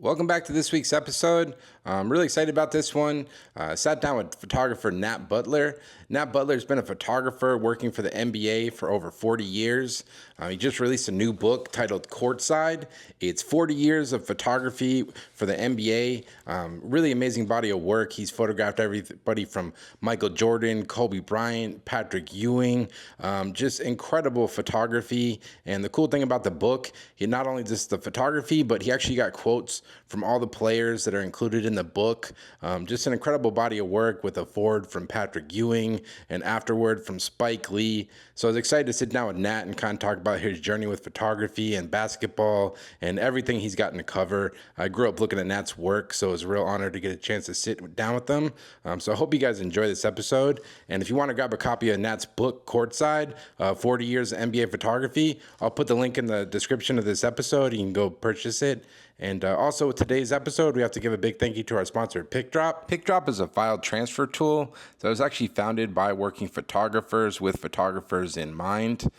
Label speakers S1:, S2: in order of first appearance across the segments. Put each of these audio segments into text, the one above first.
S1: Welcome back to this week's episode. I'm really excited about this one. Sat down with photographer Nat Butler. Nat Butler's been a photographer working for the NBA for over 40 years. He just released a new book titled Courtside. It's 40 years of photography for the NBA. Really amazing body of work. He's photographed everybody from Michael Jordan, Kobe Bryant, Patrick Ewing. Just incredible photography. And the cool thing about the book, he not only just the photography, but he actually got quotes from all the players that are included in the book. Just an incredible body of work with a forward from Patrick Ewing and afterward from Spike Lee. So I was excited to sit down with Nat and kind of talk about his journey with photography and basketball and everything he's gotten to cover. I grew up looking at Nat's work, so it was a real honor to get a chance to sit down with them. So I hope you guys enjoy this episode. And if you want to grab a copy of Nat's book, Courtside, 40 Years of NBA Photography, I'll put the link in the description of this episode. You can go purchase it. And also with today's episode, we have to give a big thank you to our sponsor, PicDrop. PicDrop is a file transfer tool that was actually founded by working photographers with photographers in mind.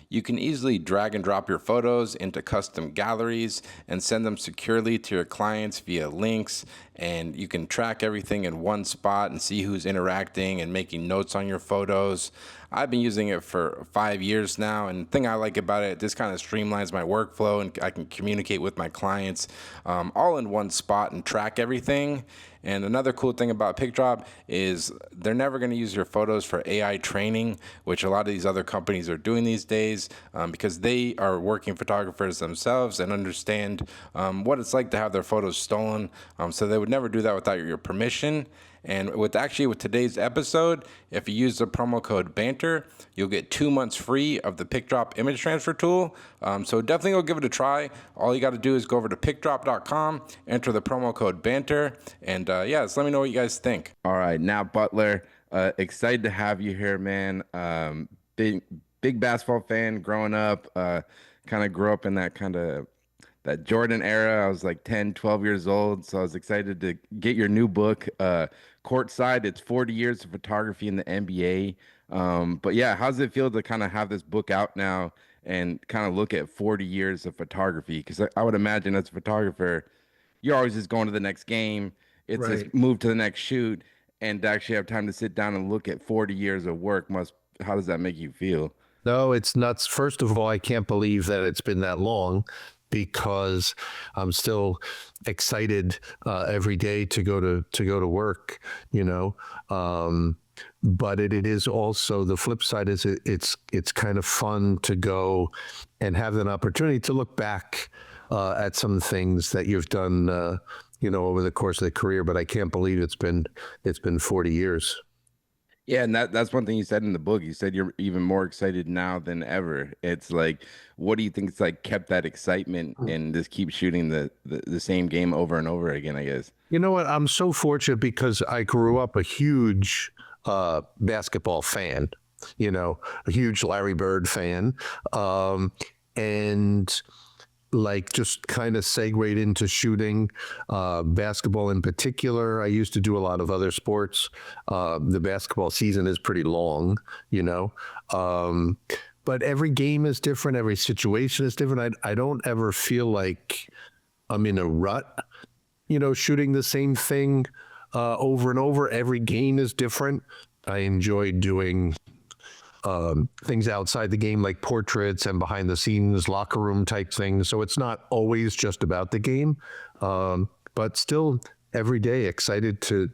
S1: You can easily drag and drop your photos into custom galleries and send them securely to your clients via links. And you can track everything in one spot and see who's interacting and making notes on your photos. I've been using it for 5 years now, and the thing I like about it, this kind of streamlines my workflow, and I can communicate with my clients all in one spot and track everything. And another cool thing about PicDrop is they're never going to use your photos for AI training, which a lot of these other companies are doing these days, because they are working photographers themselves and understand what it's like to have their photos stolen. So they would never do that without your permission. And with today's episode, if you use the promo code BANTER, you'll get 2 months free of the PicDrop image transfer tool. So definitely go give it a try. All you got to do is go over to picdrop.com, enter the promo code BANTER, and just let me know what you guys think. All right, Nat Butler, excited to have you here, man. Big basketball fan growing up. Kind of grew up in that Jordan era. I was like 10, 12 years old, so I was excited to get your new book, Courtside. It's 40 years of photography in the NBA. But yeah, how does it feel to kind of have this book out now and kind of look at 40 years of photography? Because I would imagine as a photographer, you're always just going to the next game. It's
S2: Right.
S1: just move to the next shoot, and to actually have time to sit down and look at 40 years of work how does that make you feel?
S2: No, it's nuts. First of all, I can't believe that it's been that long because I'm still excited every day to go to work, you know. But it is also the flip side is it's kind of fun to go and have an opportunity to look back at some things that you've done over the course of the career. But I can't believe it's been 40 years.
S1: Yeah, and that's one thing you said in the book. You said you're even more excited now than ever. It's like, what do you think it's like kept that excitement and just keep shooting the same game over and over again, I guess?
S2: You know what? I'm so fortunate because I grew up a huge basketball fan, a huge Larry Bird fan. And like just kind of segued into shooting basketball in particular. I used to do a lot of other sports. The basketball season is pretty long, but every game is different. Every situation is different. I don't ever feel like I'm in a rut, shooting the same thing over and over. Every game is different. I enjoy doing things outside the game, like portraits and behind the scenes, locker room type things. So it's not always just about the game, but still every day excited to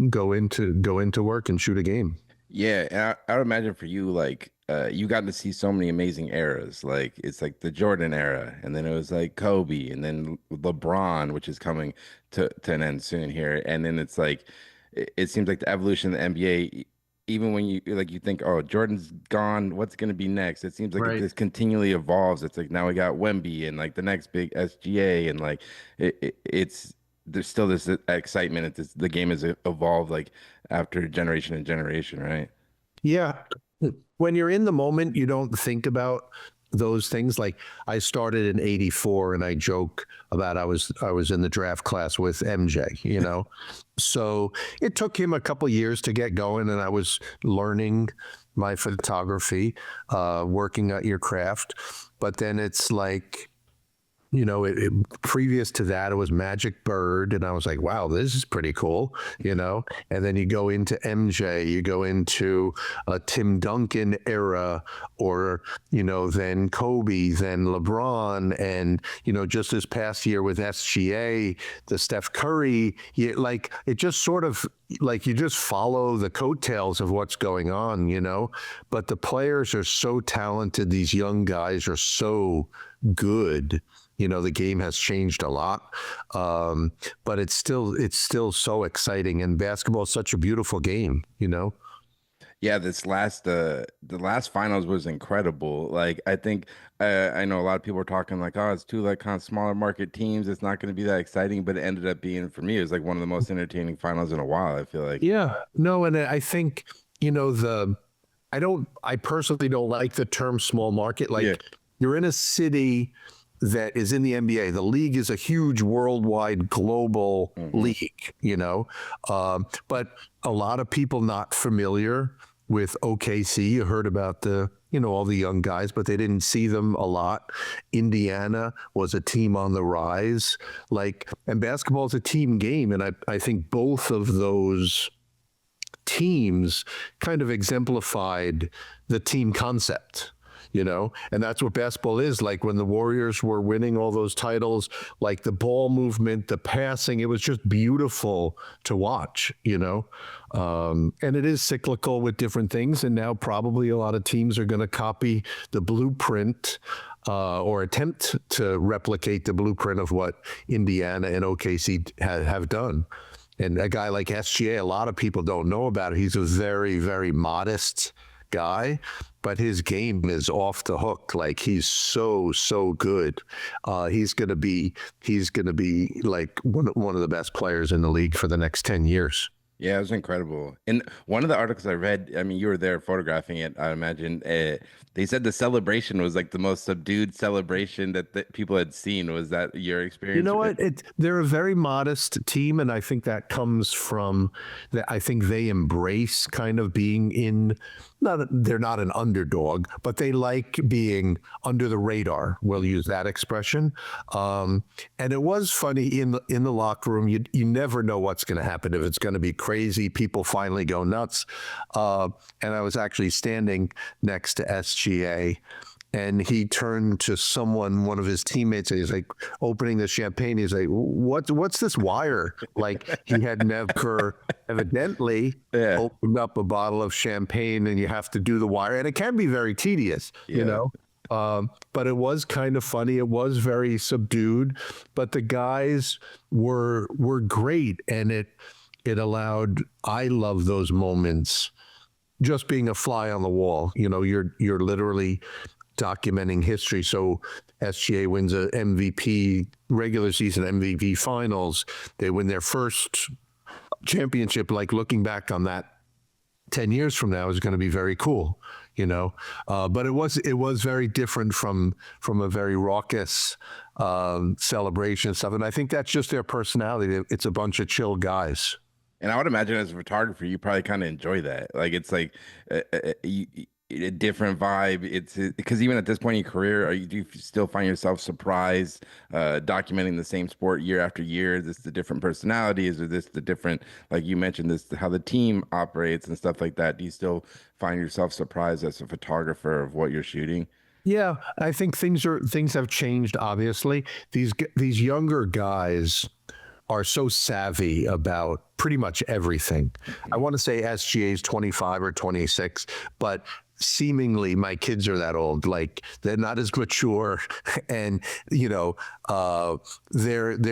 S2: go into work and shoot a game.
S1: Yeah, and I would imagine for you, like, you got to see so many amazing eras. Like, it's like the Jordan era, and then it was like Kobe, and then LeBron, which is coming to an end soon here. And then it's like, it seems like the evolution of the NBA, even when you think, oh, Jordan's gone, what's going to be next? It seems like it
S2: Right.
S1: just continually evolves. It's like now we got Wemby and like the next big SGA, and like it's there's still this excitement. The game has evolved like after generation and generation, right?
S2: Yeah. When you're in the moment, you don't think about those things. Like I started in '84 and I joke about I was in the draft class with MJ, So it took him a couple years to get going, and I was learning my photography, working at your craft. But then it's like Previous to that, it was Magic Bird, and I was like, wow, this is pretty cool, And then you go into MJ, you go into a Tim Duncan era, or then Kobe, then LeBron, and just this past year with SGA, the Steph Curry, it just sort of like you just follow the coattails of what's going on. But the players are so talented; these young guys are so good. The game has changed a lot, but it's still so exciting. And basketball is such a beautiful game.
S1: Yeah, the last finals was incredible. Like I think I know a lot of people are talking like, oh, it's two like kind of smaller market teams. It's not going to be that exciting, but it ended up being for me. It was like one of the most entertaining finals in a while. I feel like.
S2: Yeah, no, and I think I personally don't like the term small market.
S1: Yeah.
S2: Like you're in a city that is in the NBA. The league is a huge worldwide global league, but a lot of people not familiar with OKC. You heard about all the young guys, but they didn't see them a lot. Indiana was a team on the rise, and basketball is a team game. And I think both of those teams kind of exemplified the team concept. And that's what basketball is. Like when the Warriors were winning all those titles, like the ball movement, the passing, it was just beautiful to watch. And it is cyclical with different things. And now probably a lot of teams are going to copy the blueprint or attempt to replicate the blueprint of what Indiana and OKC have done. And a guy like SGA, a lot of people don't know about it. He's a very, very modest guy, but his game is off the hook. Like he's so good. He's gonna be like one of the best players in the league for the next 10 years.
S1: Yeah, it was incredible. In one of the articles I read, I mean, you were there photographing it, I imagine. They said the celebration was like the most subdued celebration that people had seen. Was that your experience?
S2: You know what? They're a very modest team, and I think that comes from that. I think they embrace kind of being they're not an underdog, but they like being under the radar. We'll use that expression. And it was funny in the locker room. You never know what's going to happen. If it's going to be crazy, people finally go nuts. And I was actually standing next to SGA, and he turned to one of his teammates, and he's like opening the champagne. He's like, what's this wire? Like he had never evidently opened up a bottle of champagne, and you have to do the wire. And it can be very tedious, but it was kind of funny. It was very subdued, but the guys were great. And it allowed, I love those moments, just being a fly on the wall. You're literally documenting history. So SGA wins a MVP, regular season MVP finals. They win their first championship. Like looking back on that 10 years from now is going to be very cool, but it was very different from a very raucous celebration stuff. And I think that's just their personality. It's a bunch of chill guys.
S1: And I would imagine as a photographer, you probably kind of enjoy that. Like it's like a different vibe. It's because even at this point in your career, do you still find yourself surprised documenting the same sport year after year? Is this the different personalities, or this the different, like you mentioned, this how the team operates and stuff like that? Do you still find yourself surprised as a photographer of what you're shooting?
S2: Yeah, I think things have changed. Obviously, these younger guys are so savvy about pretty much everything. I want to say SGA's 25 or 26, but seemingly my kids are that old. Like they're not as mature, and they're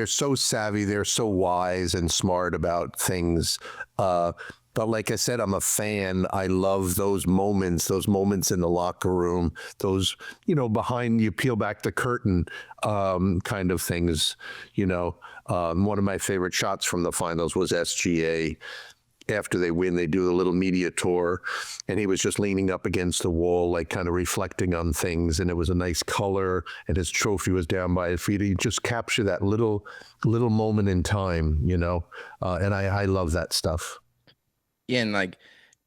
S2: so savvy, they're so wise and smart about things. But like I said, I'm a fan. I love those moments in the locker room, those, behind you peel back the curtain kind of things. One of my favorite shots from the finals was SGA. After they win, they do a little media tour, and he was just leaning up against the wall, like kind of reflecting on things. And it was a nice color, and his trophy was down by his feet. He just captured that little moment in time, and I love that stuff.
S1: Yeah, and like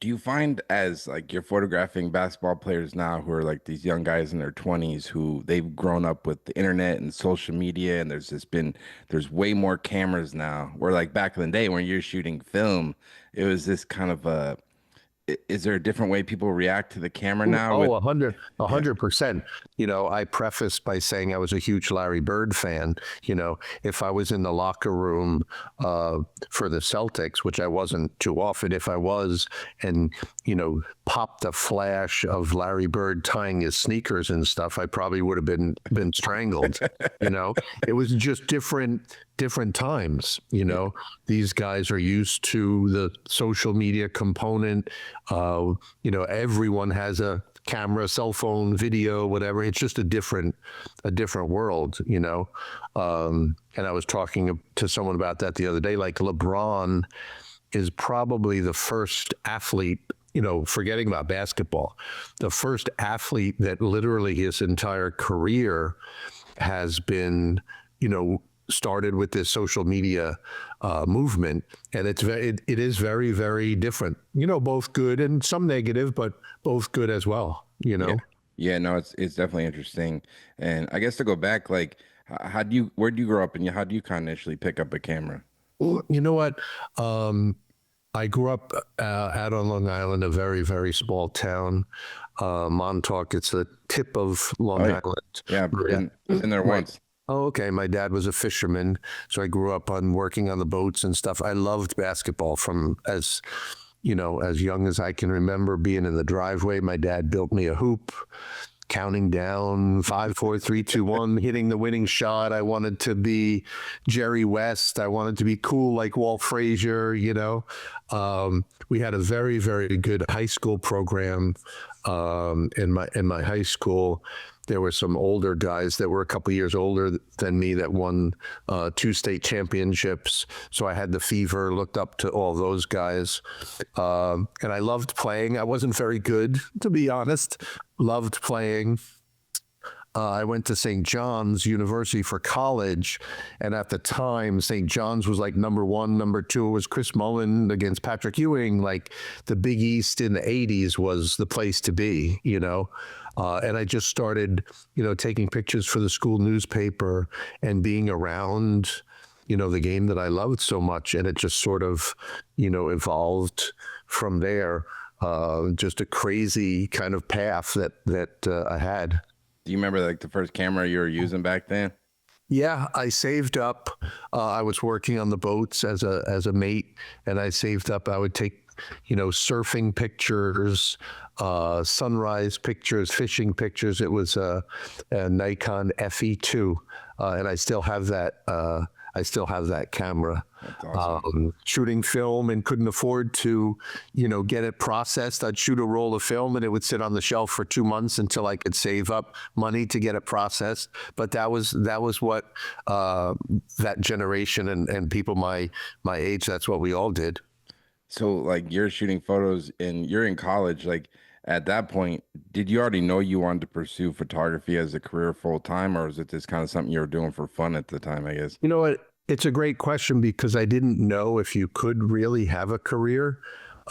S1: Do you find as like you're photographing basketball players now who are like these young guys in their 20s who they've grown up with the internet and social media and there's way more cameras now where like back in the day when you're shooting film it was this kind of is there a different way people react to the camera now
S2: Oh,
S1: with
S2: a
S1: yeah.
S2: 100%. I prefaced by saying I was a huge Larry Bird fan. If I was in the locker room for the Celtics, which I wasn't too often, if I was, and popped a flash of Larry Bird tying his sneakers and stuff, I probably would have been strangled. It was just different times. These guys are used to the social media component. Everyone has a camera, cell phone, video, whatever. It's just a different world. And I was talking to someone about that the other day. Like LeBron is probably the first athlete, forgetting about basketball, the first athlete that literally his entire career has been, started with this social media movement, and it is very, very different. Both good and some negative, but both good as well.
S1: Yeah. Yeah, no, it's definitely interesting. And I guess to go back, like, how do you, where do you grow up and how do you kind of initially pick up a camera?
S2: Well, you know what? I grew up out on Long Island, a very, very small town, Montauk. It's the tip of Long
S1: Oh, yeah.
S2: Island.
S1: Yeah, been there
S2: Right.
S1: once.
S2: Oh, okay. My dad was a fisherman, so I grew up on working on the boats and stuff. I loved basketball from as young as I can remember, being in the driveway. My dad built me a hoop, counting down 5, 4, 3, 2, 1, hitting the winning shot. I wanted to be Jerry West. I wanted to be cool like Walt Frazier. We had a very, very good high school program in my high school. There were some older guys that were a couple years older than me that won 2 state championships. So I had the fever, looked up to all those guys. And I loved playing. I wasn't very good, to be honest. Loved playing. I went to St. John's University for college, and at the time, St. John's was like number 1, number 2 was Chris Mullin against Patrick Ewing. Like the Big East in the '80s was the place to be, and I just started, taking pictures for the school newspaper and being around, the game that I loved so much, and it just sort of, evolved from there. Just a crazy kind of path that I had.
S1: Do you remember like the first camera you were using back then?
S2: Yeah, I saved up. I was working on the boats as a mate, and I saved up. I would take, surfing pictures, sunrise pictures, fishing pictures. It was a Nikon FE2, and I still have that. Camera.
S1: That's awesome.
S2: Shooting film and couldn't afford to, get it processed. I'd shoot a roll of film and it would sit on the shelf for 2 months until I could save up money to get it processed. But that was what that generation and people my age, that's what we all did.
S1: So like you're shooting photos and you're in college, like at that point, did you already know you wanted to pursue photography as a career full time, or is it just kind of something you were doing for fun at the time, I guess?
S2: You know what? It's a great question because I didn't know if you could really have a career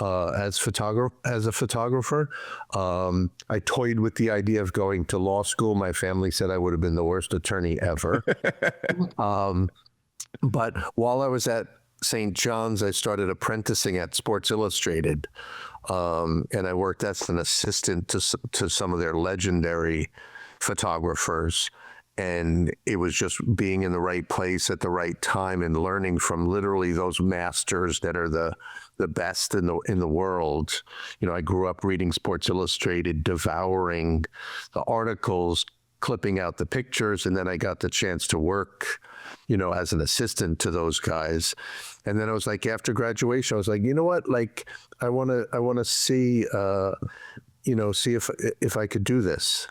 S2: as a photographer. I toyed with the idea of going to law school. My family said I would have been the worst attorney ever. But while I was at St. John's, I started apprenticing at Sports Illustrated, and I worked as an assistant to some of their legendary photographers. And it was just being in the right place at the right time and learning from literally those masters that are the best in the world. I grew up reading Sports Illustrated, devouring the articles, clipping out the pictures, and then I got the chance to work, as an assistant to those guys. And then I was like, after graduation, I was like, you know what? Like, I want to see, see if I could do this.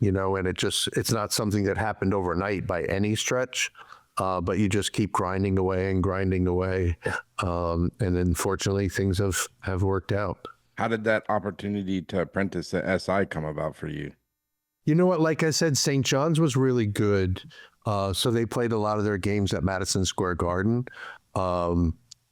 S2: And it's not something that happened overnight by any stretch, but you just keep grinding away and grinding away. And then fortunately things have worked out.
S1: How did that opportunity to apprentice at SI come about for you?
S2: You know what? Like I said, St. John's was really good. So they played a lot of their games at Madison Square Garden.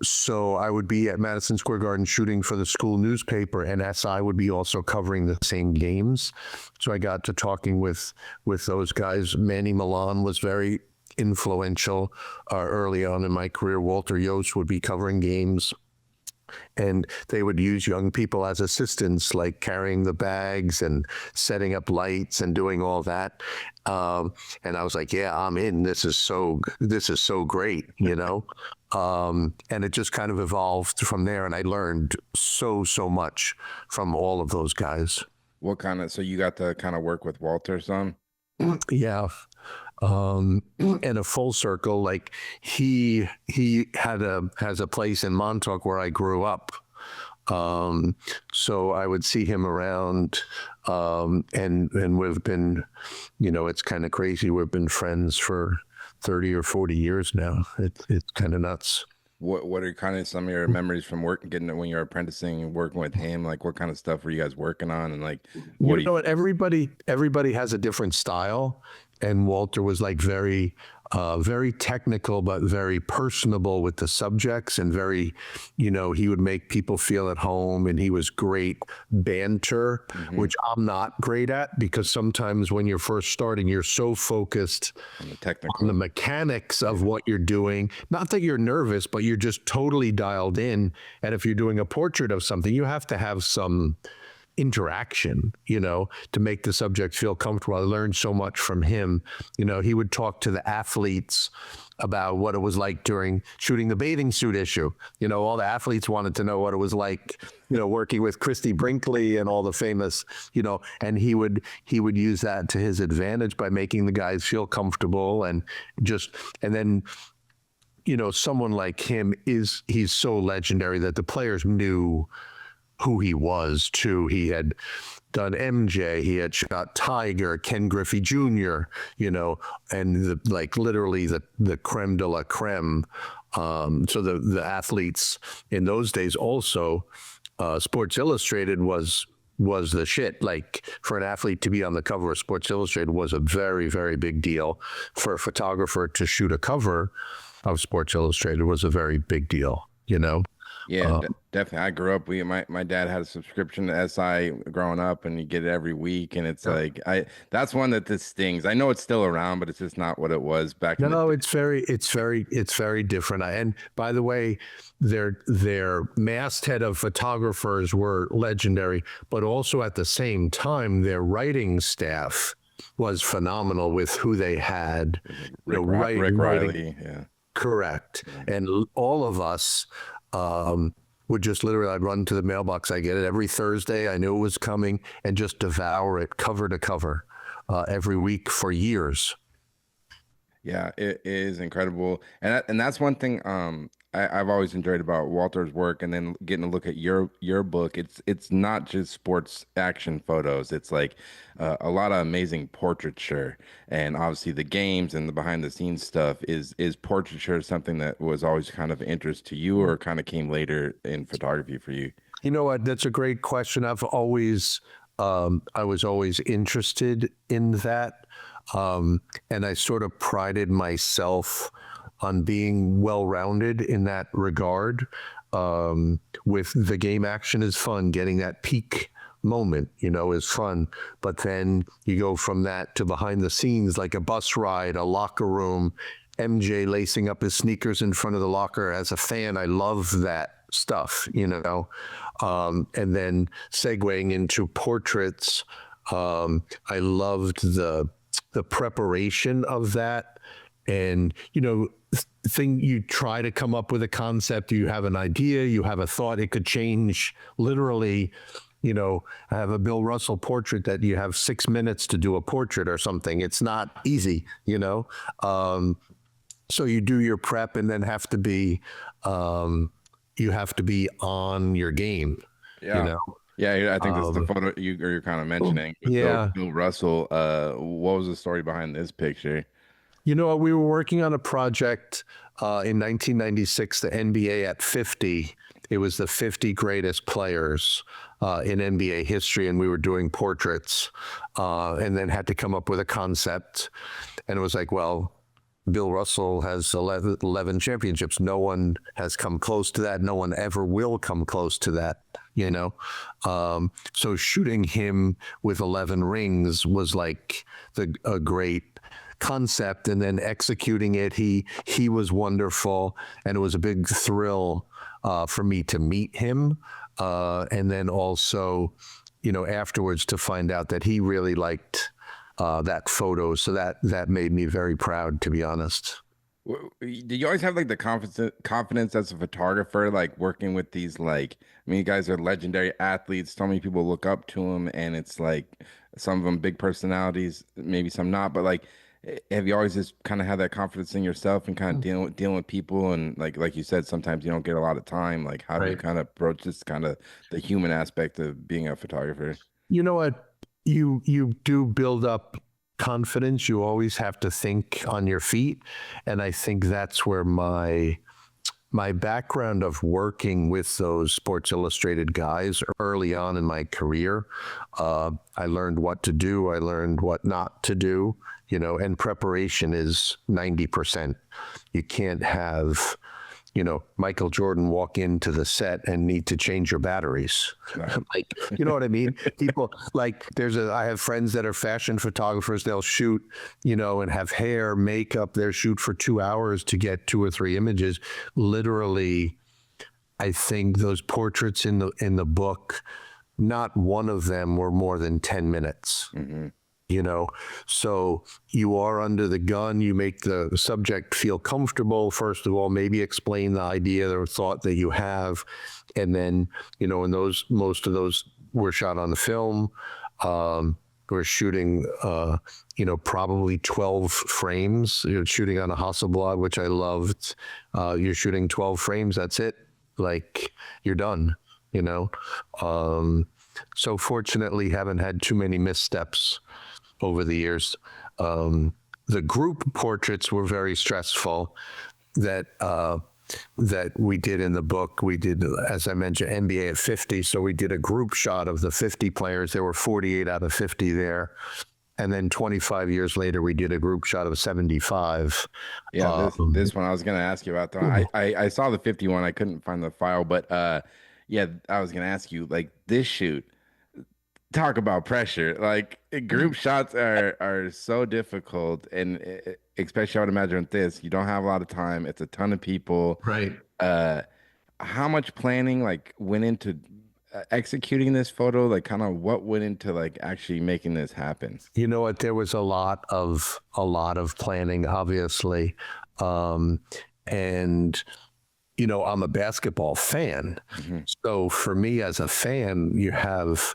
S2: So I would be at Madison Square Garden shooting for the school newspaper, and SI would be also covering the same games. So I got to talking with those guys. Manny Milan was very influential early on in my career. Walter Yost would be covering games, and they would use young people as assistants, like carrying the bags and setting up lights and doing all that. And I was like, yeah, I'm in. This is so great, you know. And it just kind of evolved from there, and I learned so much from all of those guys.
S1: So you got to kind of work with Walter some?
S2: Yeah. And a full circle, like he has a place in Montauk where I grew up. So I would see him around, and we've been, you know, it's kind of crazy. We've been friends for 30 or 40 years now. It's kind of nuts.
S1: What are kind of some of your memories from getting it when you're apprenticing and working with him? Like, what kind of stuff were you guys working on? And like,
S2: You know what? Everybody has a different style, and Walter was like very technical, but very personable with the subjects, and very, you know, he would make people feel at home, and he was great banter, which I'm not great at, because sometimes when you're first starting, you're so focused
S1: on the technical,
S2: on the mechanics of what you're doing. Not that you're nervous, but you're just totally dialed in. And if you're doing a portrait of something, you have to have some interaction, you know, to make the subject feel comfortable. I learned so much from him. You know, he would talk to the athletes about what it was like during shooting the bathing suit issue. You know, all the athletes wanted to know what it was like, you know, working with Christy Brinkley and all the famous, you know, and he would use that to his advantage by making the guys feel comfortable, and then, you know, someone like him he's so legendary that the players knew who he was too. He had done MJ, he had shot Tiger, Ken Griffey Jr., you know, and literally the creme de la creme. So the athletes in those days also, Sports Illustrated was the shit. Like, for an athlete to be on the cover of Sports Illustrated was a very, very big deal. For a photographer to shoot a cover of Sports Illustrated was a very big deal, you know?
S1: Yeah, definitely. I grew up. My dad had a subscription to SI growing up, and you get it every week. And it's like that's one that this stings. I know it's still around, but it's just not what it was back in the
S2: No,
S1: day.
S2: it's very different. And by the way, their masthead of photographers were legendary, but also at the same time, their writing staff was phenomenal with who they had.
S1: Rick, Rick Riley, yeah.
S2: Correct. And all of us would just literally, I'd run to the mailbox. I get it every Thursday. I knew it was coming, and just devour it cover to cover every week for years.
S1: Yeah, it is incredible, and that's one thing I've always enjoyed about Walter's work, and then getting a look at your book. It's not just sports action photos. It's like a lot of amazing portraiture, and obviously the games and the behind the scenes stuff. Is portraiture something that was always kind of interest to you, or kind of came later in photography for you?
S2: You know what? That's a great question. I was always interested in that. And I sort of prided myself on being well-rounded in that regard. With the game action is fun, getting that peak moment, you know, is fun. But then you go from that to behind the scenes, like a bus ride, a locker room, MJ lacing up his sneakers in front of the locker. As a fan, I love that stuff, you know. And then segueing into portraits, I loved the preparation of that. And, you know, you try to come up with a concept, you have an idea, you have a thought, it could change literally. You know, I have a Bill Russell portrait that you have 6 minutes to do a portrait or something. It's not easy, you know. So you do your prep, and then you have to be on your game,
S1: Yeah.
S2: you know.
S1: Yeah, I think that's the photo you're kind of mentioning. With
S2: Yeah.
S1: Bill Russell. What was the story behind this picture?
S2: You know, we were working on a project in 1996, the NBA at 50. It was the 50 greatest players in NBA history, and we were doing portraits, and then had to come up with a concept. And it was like, well, Bill Russell has 11 championships. No one has come close to that. No one ever will come close to that, you know? So shooting him with 11 rings was like a great concept, and then executing it, he was wonderful, and it was a big thrill for me to meet him, and then also, you know, afterwards to find out that he really liked that photo. So that made me very proud, to be honest.
S1: Did you always have like the confidence as a photographer, like working with these, like, I mean, you guys are legendary athletes. So many people look up to them, and it's like some of them big personalities, maybe some not. But like, have you always just kind of had that confidence in yourself and kind of dealing with people, and like you said, sometimes you don't get a lot of time. Like, how do you
S2: Right.
S1: kind of approach this kind of the human aspect of being a photographer?
S2: You know what? You do build up confidence. You always have to think on your feet, and I think that's where my background of working with those Sports Illustrated guys early on in my career, I learned what to do. I learned what not to do. You know, and preparation is 90%. You can't have, you know, Michael Jordan walk into the set and need to change your batteries.
S1: Right.
S2: Like, you know what I mean? People like I have friends that are fashion photographers. They'll shoot, you know, and have hair, makeup. They'll shoot for 2 hours to get 2 or 3 images. Literally, I think those portraits in the book, not one of them were more than 10 minutes.
S1: Mm-hmm.
S2: You know, so you are under the gun. You make the subject feel comfortable, first of all, maybe explain the idea or thought that you have, and then, you know, and most of those were shot on the film. We're shooting you know, probably 12 frames. You're shooting on a Hasselblad, which I loved. You're shooting 12 frames, that's it. Like, you're done, you know. So fortunately, haven't had too many missteps over the years. The group portraits were very stressful that we did in the book. We did, as I mentioned, NBA at 50. So we did a group shot of the 50 players. There were 48 out of 50 there. And then 25 years later, we did a group shot of 75.
S1: Yeah, this one I was gonna ask you about though. I saw the 51. I couldn't find the file, but yeah, I was gonna ask you, like, this shoot. Talk about pressure. Like, group shots are so difficult, and especially I would imagine with this, you don't have a lot of time. It's a ton of people.
S2: Right.
S1: Uh, how much planning like went into executing this photo? Like, kind of what went into like actually making this happen?
S2: You know what? There was a lot of planning, obviously, and you know, I'm a basketball fan, so for me as a fan, you have,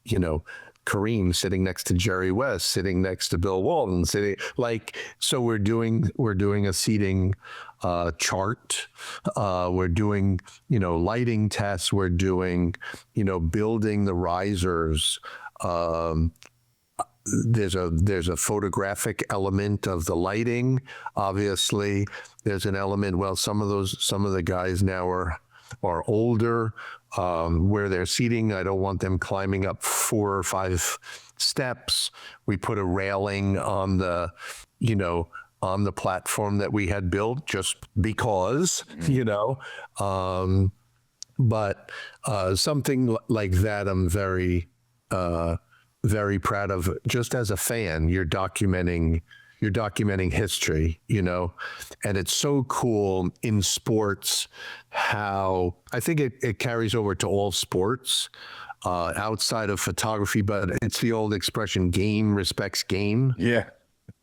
S2: you know, Kareem sitting next to Jerry West, sitting next to Bill Walton, sitting like, so we're doing a seating chart. We're doing, you know, lighting tests. We're doing, you know, building the risers. There's a photographic element of the lighting. Obviously, there's an element. Well, some of the guys now are older, where they're seating. I don't want them climbing up 4 or 5 steps. We put a railing on the, you know, on the platform that we had built just because, you know. But something like that, I'm very proud of. Just as a fan, you're documenting history, you know, and it's so cool in sports how I think it carries over to all sports outside of photography, but it's the old expression, game respects game.
S1: Yeah.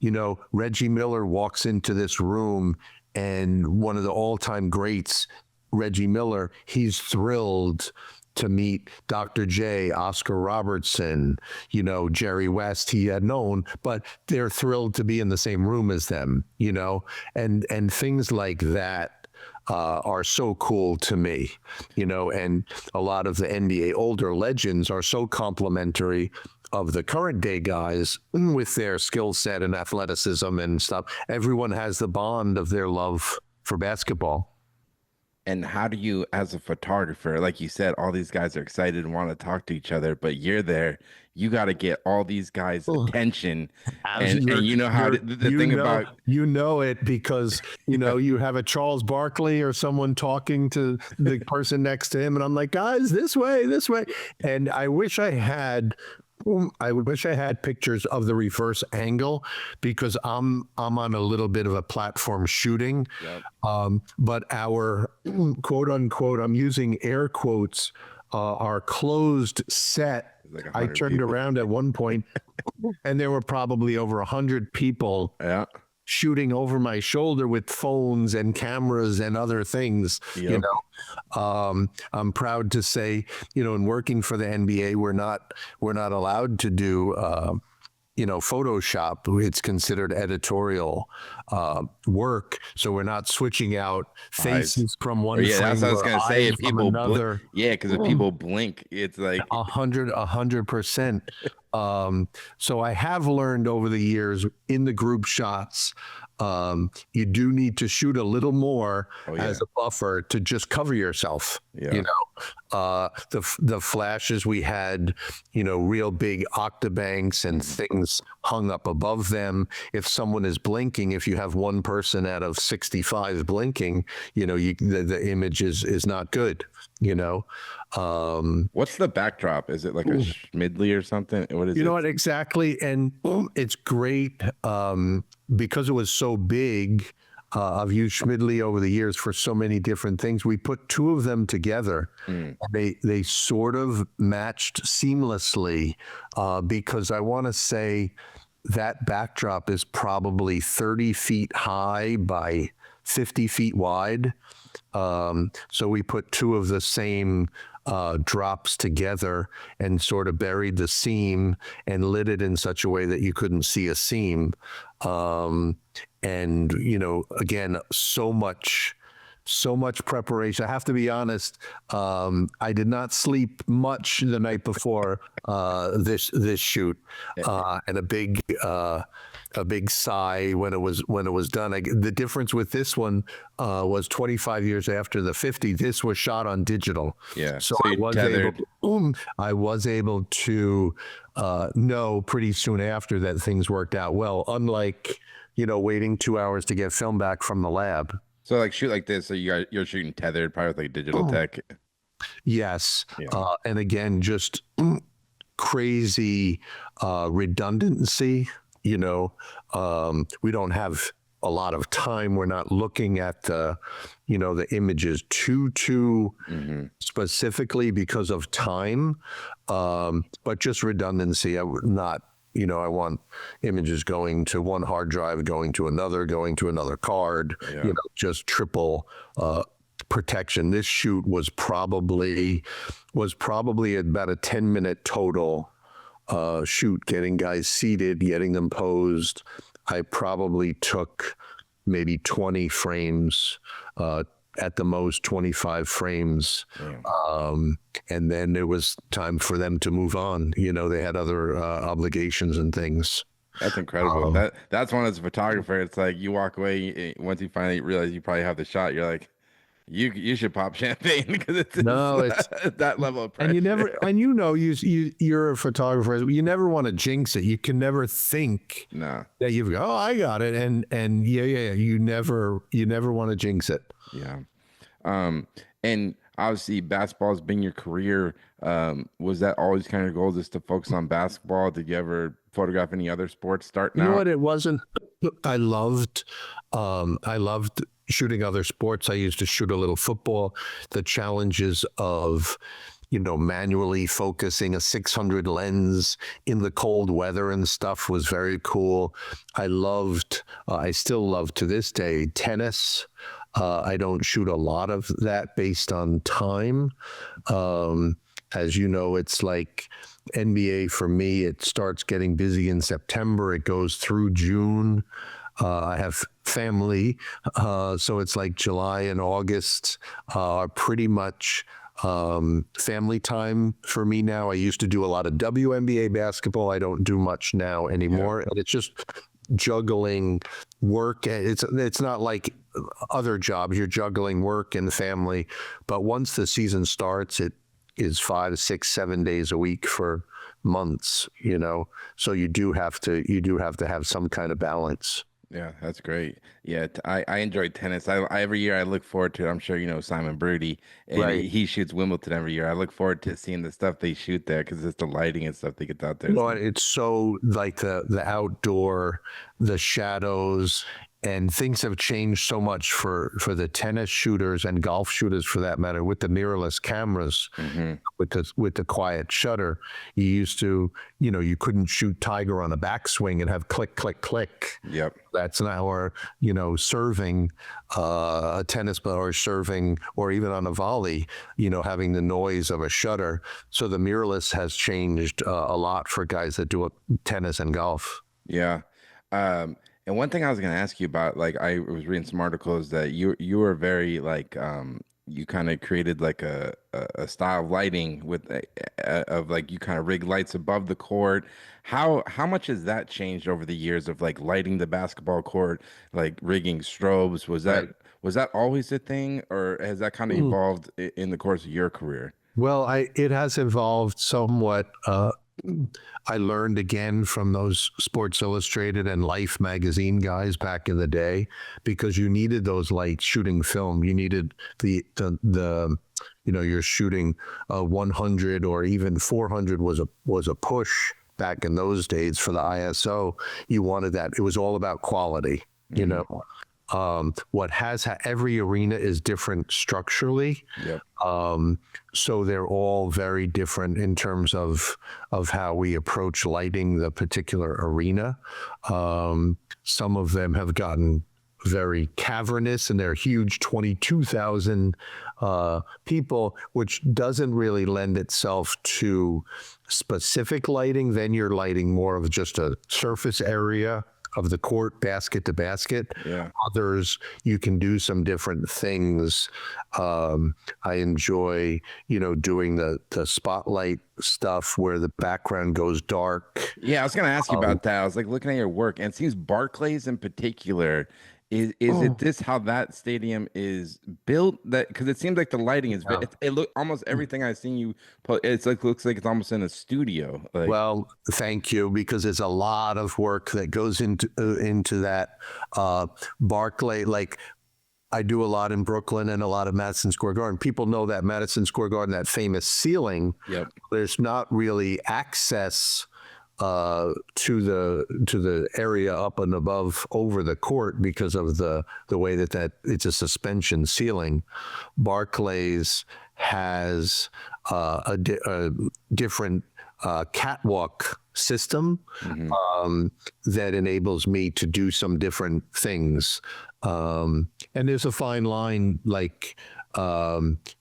S2: You know, Reggie Miller walks into this room, and one of the all-time greats, Reggie Miller, he's thrilled to meet Dr. J, Oscar Robertson, you know, Jerry West, he had known, but they're thrilled to be in the same room as them, you know, and things like that are so cool to me, you know, and a lot of the NBA older legends are so complimentary of the current day guys with their skill set and athleticism and stuff. Everyone has the bond of their love for basketball.
S1: And how do you, as a photographer, like you said, all these guys are excited and want to talk to each other, but you're there, you got to get all these guys'
S2: Oh,
S1: attention.
S2: as
S1: And you know how the thing about,
S2: you know it because you have a Charles Barkley or someone talking to the person next to him, and I'm like, guys, this way, and I wish I had pictures of the reverse angle because I'm on a little bit of a platform shooting.
S1: yep,
S2: But our quote unquote, I'm using air quotes, our closed set.
S1: like
S2: I
S1: 100
S2: turned
S1: people.
S2: around at one point, and there were probably over 100 people
S1: Yeah.
S2: shooting over my shoulder with phones and cameras and other things.
S1: Yep.
S2: I'm proud to say, in working for the NBA, we're not allowed to do Photoshop. It's considered editorial work, so we're not switching out faces from one
S1: Yeah,
S2: frame
S1: that's what I was
S2: or
S1: gonna say.
S2: eyes
S1: If
S2: from
S1: people
S2: another.
S1: yeah, because if people blink, it's like
S2: 100%. So I have learned over the years in the group shots, you do need to shoot a little more as a buffer to just cover yourself.
S1: Yeah.
S2: The flashes we had, real big octabanks and things hung up above them. If someone is blinking, if you have one person out of 65 blinking, the image is not good.
S1: What's the backdrop? Is it like a Schmidley or something? What is it?
S2: You know what exactly? And it's great because it was so big. I've used Schmidley over the years for so many different things. We put two of them together. They sort of matched seamlessly because I want to say that backdrop is probably 30 feet high by 50 feet wide. So we put two of the same drops together and sort of buried the seam and lit it in such a way that you couldn't see a seam. And, again, so much preparation. I have to be honest. I did not sleep much the night before this shoot, and a big sigh when it was done. The difference with this one was 25 years after the 50. This was shot on digital.
S1: Yeah.
S2: So I
S1: you
S2: was able to know pretty soon after that things worked out well. Unlike waiting 2 hours to get film back from the lab.
S1: So like shoot like this. So you're shooting tethered, probably with like digital tech.
S2: Yes.
S1: Yeah.
S2: And again, just crazy redundancy. We don't have a lot of time. We're not looking at the images too specifically because of time, but just redundancy. I would not. I want images going to one hard drive, going to another card, just triple protection. This shoot was probably about a 10-minute total shoot, getting guys seated, getting them posed. I probably took maybe 20 frames, at the most 25 frames. And then it was time for them to move on. They had other obligations and things.
S1: That's incredible. That's one as a photographer. It's like you walk away once you finally realize you probably have the shot. You're like, you should pop champagne because it's that level of pressure.
S2: And you're a photographer. You never want to jinx it. You can never think that you've got, I got it. And you never want to jinx it.
S1: Yeah. And obviously basketball has been your career. Was that always kind of goal, just to focus on basketball? Did you ever photograph any other sports starting out?
S2: You know what? It wasn't. I loved shooting other sports. I used to shoot a little football. The challenges of, manually focusing a 600 lens in the cold weather and stuff was very cool. I still love to this day tennis. I don't shoot a lot of that based on time. As you know, it's like NBA for me, it starts getting busy in September. It goes through June. I have family, so it's like July and August are pretty much family time for me now. I used to do a lot of WNBA basketball. I don't do much now anymore. And it's just juggling work. It's not like other jobs. You're juggling work and family, but once the season starts, it is 5, 6, 7 days a week for months. So you do have to have some kind of balance.
S1: Yeah, that's great. Yeah, I enjoy tennis. I every year I look forward to it. I'm sure you know Simon Brady, and
S2: Right.
S1: he shoots Wimbledon every year. I look forward to seeing the stuff they shoot there because it's the lighting and stuff they get out there.
S2: Well, it's so like the outdoor, the shadows, and things have changed so much for the tennis shooters and golf shooters for that matter with the mirrorless cameras, with the quiet shutter. You used to, you couldn't shoot Tiger on a backswing and have click, click, click.
S1: Yep.
S2: That's now, or serving a tennis ball or serving, or even on a volley, having the noise of a shutter. So the mirrorless has changed a lot for guys that do tennis and golf.
S1: Yeah. And one thing I was going to ask you about, like I was reading some articles that you were very like you kind of created like a style of lighting with of like you kind of rig lights above the court. How much has that changed over the years of like lighting the basketball court, like rigging strobes?
S2: Right.
S1: Was that always a thing, or has that kind of evolved in the course of your career?
S2: Well, it has evolved somewhat. I learned again from those Sports Illustrated and Life magazine guys back in the day, because you needed those lights shooting film. You needed the you're shooting 100 or even 400 was a push back in those days for the ISO. You wanted that. It was all about quality, every arena is different structurally.
S1: Yep.
S2: So they're all very different in terms of how we approach lighting the particular arena. Some of them have gotten very cavernous, and they're huge, 22,000 people, which doesn't really lend itself to specific lighting. Then you're lighting more of just a surface area of the court, basket to basket.
S1: Yeah.
S2: Others, you can do some different things. I enjoy, doing the spotlight stuff where the background goes dark.
S1: Yeah, I was gonna ask you about that. I was like looking at your work, and it seems Barclays in particular. Is it this how that stadium is built? That because it seems like the lighting is it look almost everything I've seen you put. It's like looks like it's almost in a studio. Like,
S2: Well, thank you, because there's a lot of work that goes into that. Barclay, like I do a lot in Brooklyn and a lot of Madison Square Garden. People know that Madison Square Garden, that famous ceiling.
S1: Yep.
S2: There's not really access to the area up and above over the court because of the way that it's a suspension ceiling. Barclays has a different catwalk system that enables me to do some different things. And there's a fine line, like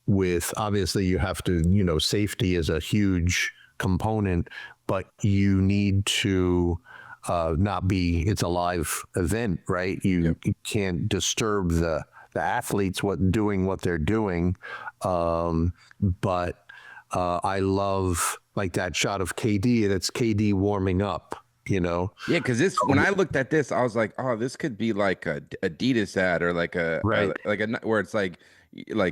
S2: with obviously you have to, safety is a huge component, but you need to not be, it's a live event, right? You can't disturb the athletes doing what they're doing. But I love like that shot of KD, and it's KD warming up.
S1: Yeah, because this when I looked at this, I was like, oh, this could be like a Adidas ad or like where it's like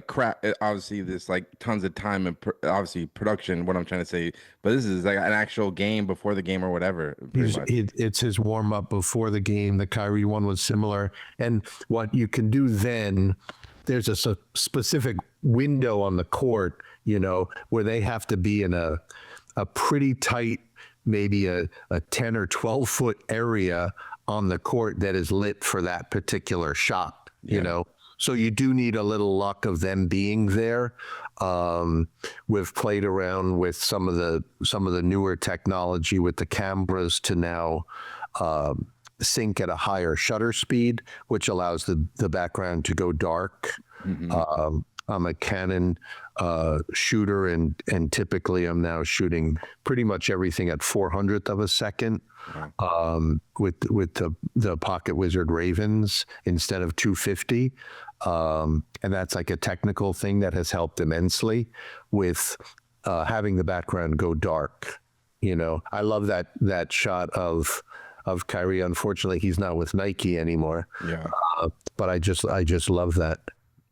S1: crap. Obviously, there's like tons of time and obviously production. What I'm trying to say, but this is like an actual game before the game or whatever.
S2: It's his warm up before the game. The Kyrie one was similar, and what you can do then, there's a specific window on the court, where they have to be in a pretty tight, maybe a 10 or 12 foot area on the court that is lit for that particular shot, So you do need a little luck of them being there. We've played around with some of the newer technology with the cameras to now sync at a higher shutter speed, which allows the background to go dark. I'm a Canon shooter, and typically I'm now shooting pretty much everything at 400th of a second. With the Pocket Wizard Ravens instead of 250. And that's like a technical thing that has helped immensely with having the background go dark. I love that shot of of Kyrie. Unfortunately, he's not with Nike anymore.
S1: Yeah.
S2: But I just love that.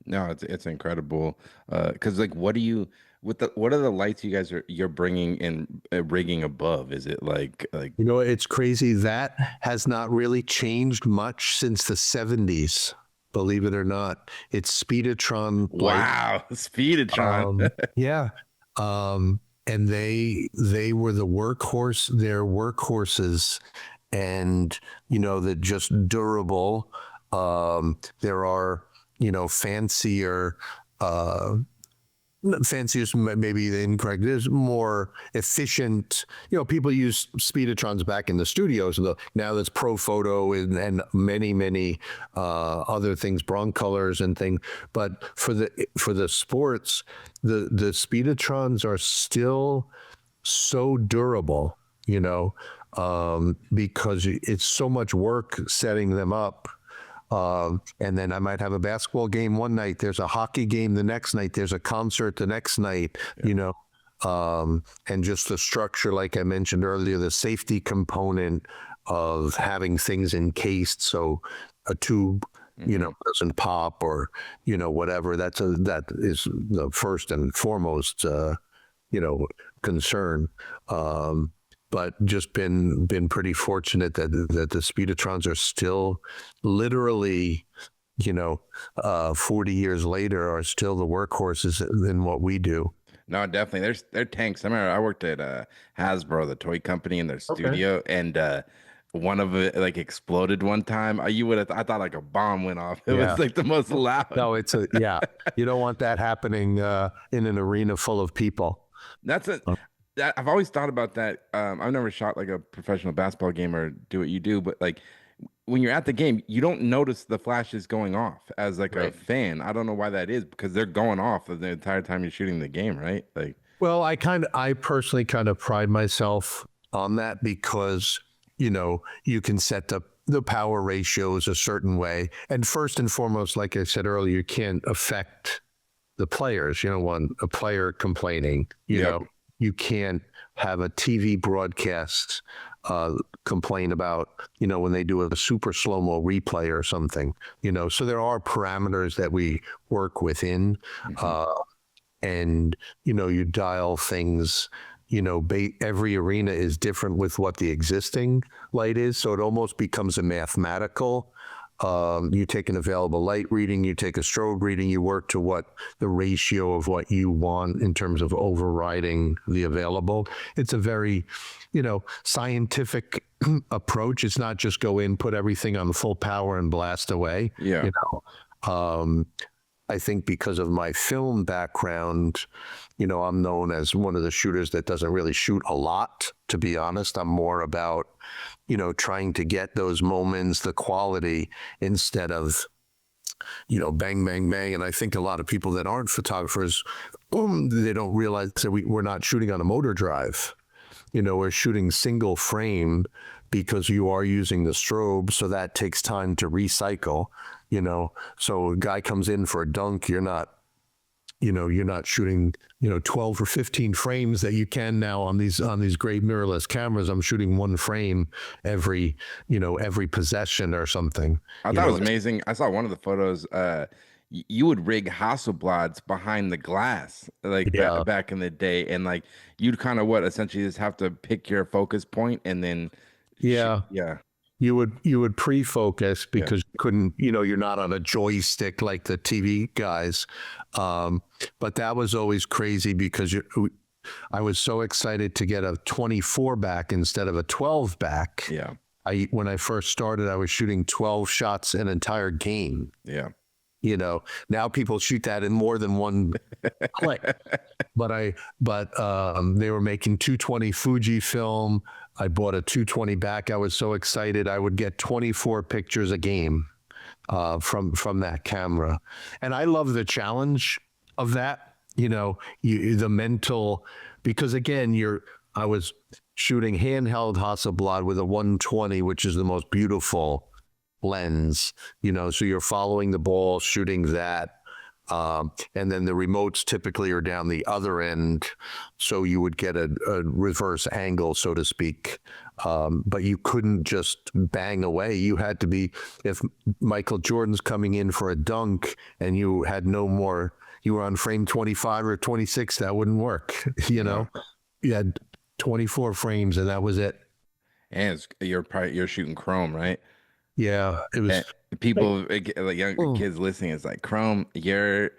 S1: No, it's incredible. Because like, what are the lights you're bringing in rigging above? Is it like
S2: You know, it's crazy. That has not really changed much since the 70s, believe it or not. It's Speedotron light.
S1: wow, Speedotron?
S2: Yeah. And they were the workhorse, they're workhorses, and you know, they're just durable. There are, you know, fancier fancy is maybe the incorrect. There's more efficient. You know, people use Speedotrons back in the studios. Now there's Pro Photo and many other things, Broncolors and things. But for the sports, the Speedotrons are still so durable. You know, because it's so much work setting them up. And then I might have a basketball game one night. There's a hockey game the next night. There's a concert the next night, you know. And just the structure, like I mentioned earlier, the safety component of having things encased so a tube, you know, doesn't pop or, you know, whatever. That is the first and foremost, you know, concern. But just been pretty fortunate that the Speedotrons are still literally, you know, 40 years later are still the workhorses in what we do.
S1: No, definitely. They're tanks. I remember I worked at Hasbro, the toy company, in their
S2: Okay.
S1: studio, and one of it like exploded one time. I thought like a bomb went off. It
S2: Yeah.
S1: was like the most loud.
S2: No, yeah. You don't want that happening in an arena full of people.
S1: That's it. I've always thought about that. I've never shot like a professional basketball game or do what you do, but like when you're at the game, you don't notice the flashes going off as like a fan. I don't know why that is because they're going off the entire time you're shooting the game, right? Like,
S2: well, I personally kind of pride myself on that because, you know, you can set the power ratios a certain way. And first and foremost, like I said earlier, you can't affect the players. You don't want a player complaining, you know. You can't have a TV broadcast complain about, you know, when they do a super slow-mo replay or something, you know. So there are parameters that we work within. And, you know, you dial things, you know, every arena is different with what the existing light is. So it almost becomes a mathematical. You take an available light reading, you take a strobe reading, you work to what the ratio of what you want in terms of overriding the available. It's a very, you know, scientific approach. It's not just go in, put everything on full power and blast away.
S1: yeah.
S2: You know, I think because of my film background, you know, I'm known as one of the shooters that doesn't really shoot a lot, to be honest. I'm more about, you know, trying to get those moments, the quality, instead of, you know, bang, bang, bang. And I think a lot of people that aren't photographers, they don't realize that we're not shooting on a motor drive. You know, we're shooting single frame because you are using the strobe, so that takes time to recycle, you know. So a guy comes in for a dunk, you're not shooting, you know, 12 or 15 frames that you can now on these great mirrorless cameras. I'm shooting one frame every possession or something.
S1: I thought it was amazing. I saw one of the photos. You would rig Hasselblads behind the glass, like back in the day, and like you'd kind of essentially just have to pick your focus point and then
S2: yeah. You would pre-focus because you couldn't, you know, you're not on a joystick like the TV guys. But that was always crazy because I was so excited to get a 24 back instead of a 12 back.
S1: Yeah.
S2: When I first started, I was shooting 12 shots an entire game.
S1: Yeah.
S2: You know, now people shoot that in more than one click. But they were making 220 Fuji film. I bought a 220 back. I was so excited. I would get 24 pictures a game from that camera. And I love the challenge of that, you know, the mental, because again, I was shooting handheld Hasselblad with a 120, which is the most beautiful lens, you know, so you're following the ball, shooting that. And then the remotes typically are down the other end, so you would get a reverse angle, so to speak. But you couldn't just bang away. You had to be, if Michael Jordan's coming in for a dunk and you had no more, you were on frame 25 or 26, that wouldn't work. You know, you had 24 frames and that was it.
S1: And you're shooting Chrome, right?
S2: Yeah, it was.
S1: And people like young kids listening, it's like Chrome, your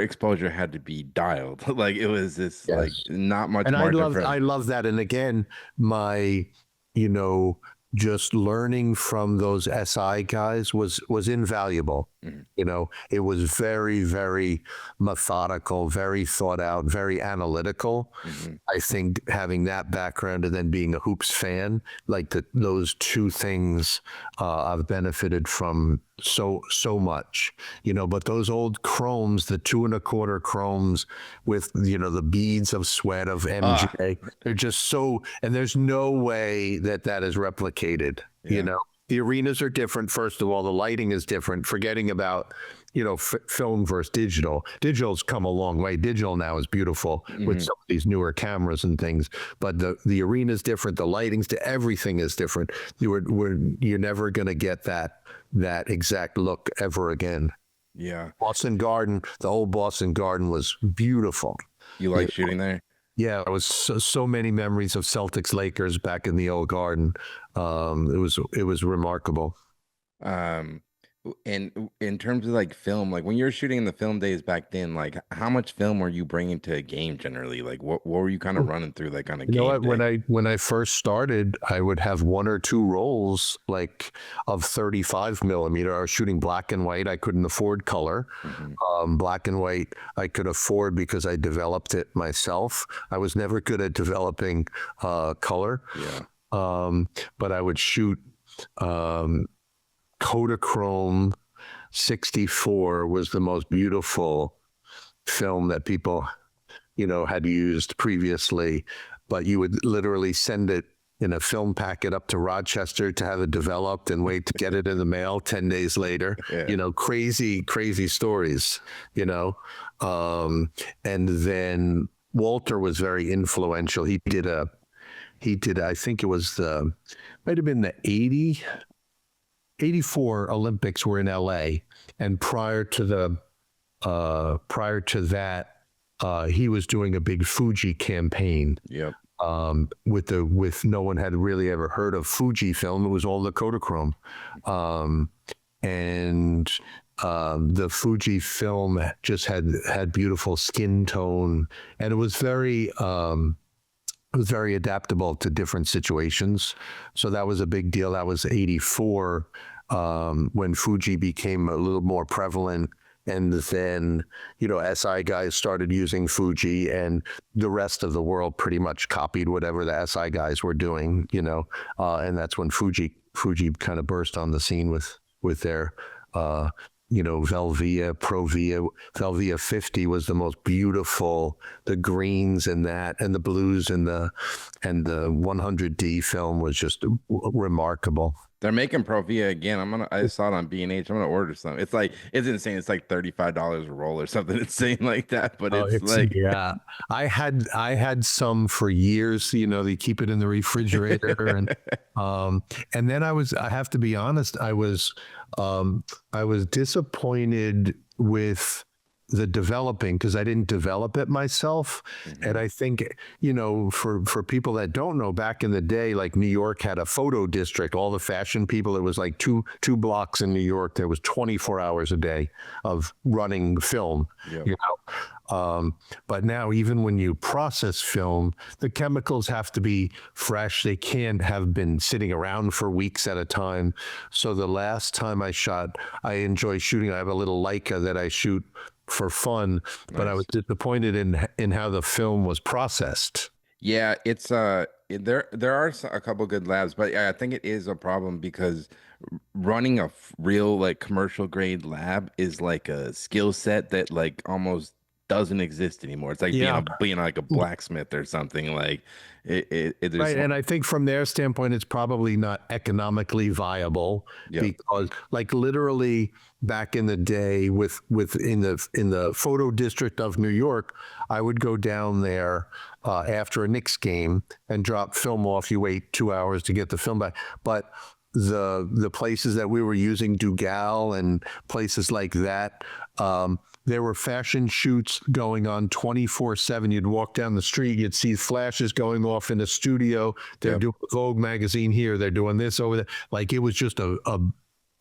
S1: exposure had to be dialed. Like it was this like
S2: Yes.
S1: not much
S2: And
S1: margin for.
S2: I love that. And again, my, you know, just learning from those SI guys was invaluable. You know, it was very, very methodical, very thought out, very analytical. I think having that background and then being a hoops fan, like those two things, I've benefited from so much. You know, but those old chromes, the 2 1/4 chromes with, you know, the beads of sweat of MJ, they're just so, and there's no way that is replicated. You know, the arenas are different. First of all, the lighting is different. Forgetting about, you know, film versus digital. Digital's come a long way. Digital now is beautiful with some of these newer cameras and things. But the arena is different. The lighting's everything is different. You're never going to get that exact look ever again.
S1: Yeah.
S2: Boston Garden, the old Boston Garden was beautiful.
S1: You like shooting there?
S2: Yeah, it was so many memories of Celtics Lakers back in the old Garden. It was remarkable.
S1: Um, and in terms of like film, like when you were shooting in the film days back then, like how much film were you bringing to a game generally? Like what were you kind of running through like on a
S2: You know
S1: game
S2: what?
S1: day?
S2: When I first started, I would have 1 or 2 rolls like of 35 millimeter. I was shooting black and white. I couldn't afford color. Black and white I could afford because I developed it myself. I was never good at developing color.
S1: Yeah.
S2: But I would shoot Kodachrome 64 was the most beautiful film that people, you know, had used previously, but you would literally send it in a film packet up to Rochester to have it developed and wait to get it in the mail 10 days later. You know, crazy stories, you know. And then Walter was very influential. He did, I think it was might have been the 84 Olympics were in LA. And prior to that, he was doing a big Fuji campaign.
S1: Yep.
S2: With no one had really ever heard of Fuji film. It was all the Kodachrome. And the Fuji film just had beautiful skin tone, and it was very adaptable to different situations. So that was a big deal. That was 84 when Fuji became a little more prevalent. And then, you know, SI guys started using Fuji, and the rest of the world pretty much copied whatever the SI guys were doing, you know. And that's when Fuji kind of burst on the scene with their you know, Velvia, Provia. Velvia 50 was the most beautiful. The greens in that, and the blues and the 100D film was just remarkable.
S1: They're making Provia again. I saw it on B&H. I'm gonna order some. It's insane. It's like $35 a roll or something insane like that. But it's like,
S2: yeah. I had some for years. You know, they keep it in the refrigerator, and then I have to be honest, I was disappointed with the developing because I didn't develop it myself. And I think, you know, for people that don't know, back in the day, like New York had a photo district, all the fashion people, it was like two blocks in New York. There was 24 hours a day of running film, you know. But now even when you process film, the chemicals have to be fresh. They can't have been sitting around for weeks at a time. So the last time I shot, I enjoy shooting. I have a little Leica that I shoot for fun, but I was disappointed in how the film was processed.
S1: yeah, it's there are a couple good labs, but I think it is a problem because running a real like commercial grade lab is like a skill set that like almost doesn't exist anymore. It's like being like a blacksmith or something. Like there's
S2: Right, and I think from their standpoint, it's probably not economically viable because, like, literally back in the day with in the photo district of New York, I would go down there after a Knicks game and drop film off. You wait 2 hours to get the film back. But the places that we were using, Dugal and places like that, there were fashion shoots going on 24/7. You'd walk down the street, you'd see flashes going off in the studio. They're doing Vogue magazine here. They're doing this over there. Like, it was just a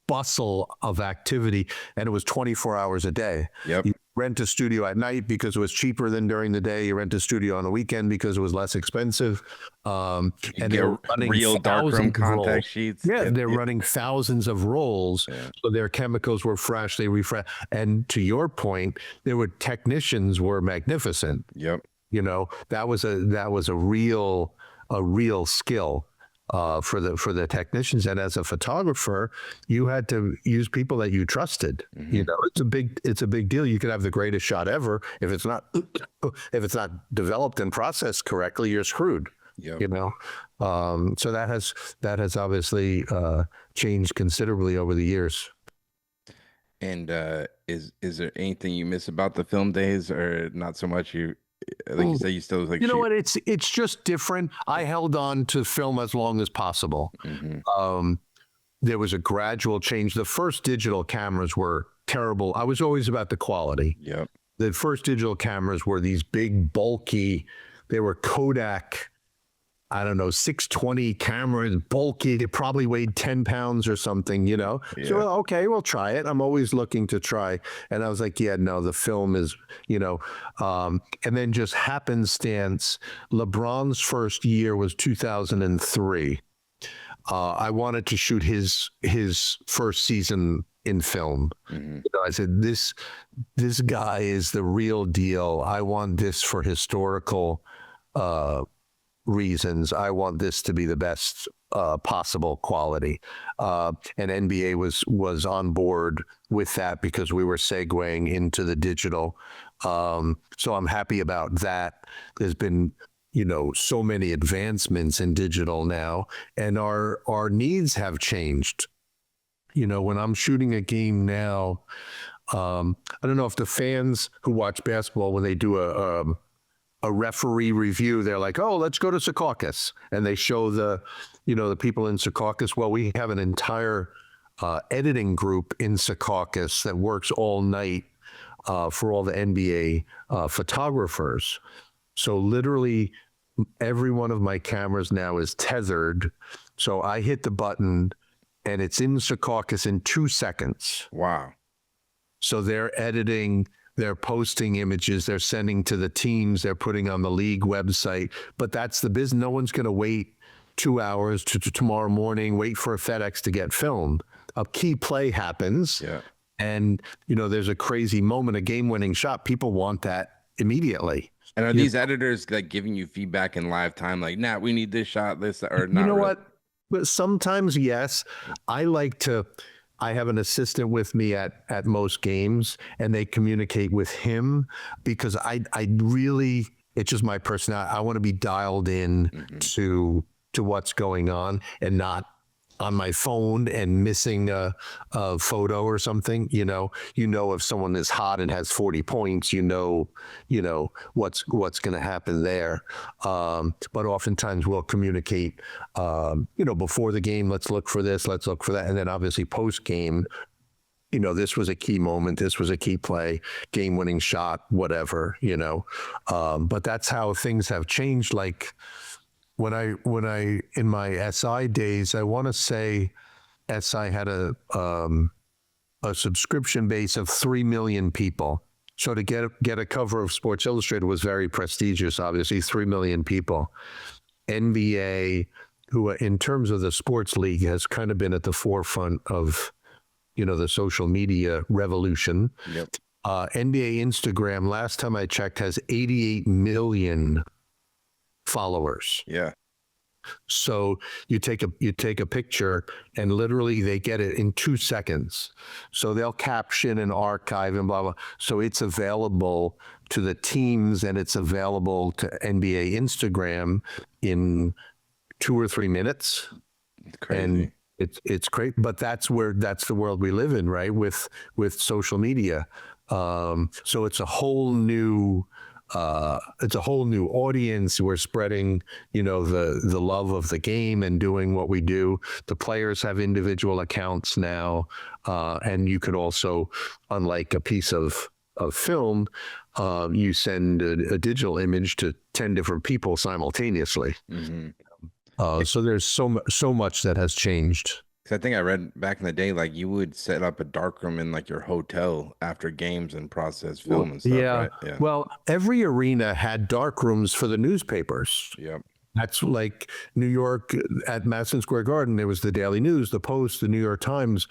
S2: bustle of activity, and it was 24 hours a day.
S1: Yep.
S2: You rent a studio at night because it was cheaper than during the day. You rent a studio on the weekend because it was less expensive. And
S1: they're running real darkroom contact sheets.
S2: Yeah, they're running thousands of rolls, so their chemicals were fresh. They refresh. And to your point, technicians were magnificent.
S1: Yep.
S2: You know, that was a real skill for the technicians. And as a photographer, you had to use people that you trusted. You know, it's a big deal. You could have the greatest shot ever. If it's not developed and processed correctly, you're screwed.
S1: Yep.
S2: You know, so that has obviously changed considerably over the years.
S1: And is there anything you miss about the film days, or not so much? You, like you said, you still like.
S2: You know what? It's just different. I held on to film as long as possible. There was a gradual change. The first digital cameras were terrible. I was always about the quality.
S1: Yep.
S2: The first digital cameras were these big, bulky. They were Kodak, I don't know, 620 cameras, bulky. They probably weighed 10 pounds or something, you know? Yeah. So, okay, we'll try it. I'm always looking to try. And I was like, yeah, no, the film is, you know, and then just happenstance, LeBron's first year was 2003. I wanted to shoot his first season in film. You know, I said, this guy is the real deal. I want this for historical reasons. I want this to be the best possible quality. And NBA was on board with that because we were segueing into the digital. So I'm happy about that. There's been, you know, so many advancements in digital now, and our needs have changed. You know, when I'm shooting a game now, I don't know if the fans who watch basketball, when they do a referee review, they're like, oh, let's go to Secaucus. And they show the people in Secaucus. Well, we have an entire editing group in Secaucus that works all night for all the NBA photographers. So literally every one of my cameras now is tethered. So I hit the button and it's in Secaucus in 2 seconds.
S1: Wow. So
S2: they're editing, they're posting images, they're sending to the teams, they're putting on the league website. But that's the business. No one's going to wait 2 hours to tomorrow morning, wait for a FedEx to get filmed. A key play happens.
S1: Yeah.
S2: And, you know, there's a crazy moment, a game-winning shot. People want that immediately.
S1: And are these editors like giving you feedback in live time? Like, Nat, we need this shot, this, or not?
S2: You know
S1: really?
S2: what? But sometimes, yes. I have an assistant with me at most games, and they communicate with him because I really, it's just my personality. I want to be dialed in to what's going on and not on my phone and missing a photo or something. You know, if someone is hot and has 40 points, you know what's going to happen there. But oftentimes we'll communicate, before the game, let's look for this, let's look for that. And then obviously post game, you know, this was a key moment, this was a key play, game winning shot, whatever, you know. But that's how things have changed. Like, when I in my SI days, I want to say SI had a subscription base of 3 million people. So to get a cover of Sports Illustrated was very prestigious, obviously, 3 million people. NBA, who in terms of the sports league has kind of been at the forefront of, you know, the social media revolution.
S1: Yep.
S2: NBA Instagram, last time I checked, has 88 million followers.
S1: Yeah.
S2: So you take a picture and literally they get it in 2 seconds. So they'll caption and archive and blah blah. So it's available to the teams and it's available to NBA Instagram in 2 or 3 minutes.
S1: Crazy.
S2: It's great, but that's the world we live in, right? With social media, so it's a whole new audience. We're spreading, the love of the game and doing what we do. The players have individual accounts now, and you could also, unlike a piece of film, you send a digital image to 10 different people simultaneously.
S1: Mm-hmm.
S2: So there's so much that has changed.
S1: 'Cause I think I read back in the day, like you would set up a dark room in like your hotel after games and process film
S2: Well,
S1: and stuff,
S2: yeah.
S1: right? Yeah.
S2: Well, every arena had dark rooms for the newspapers.
S1: Yep.
S2: That's like New York at Madison Square Garden. There was the Daily News, the Post, the New York Times.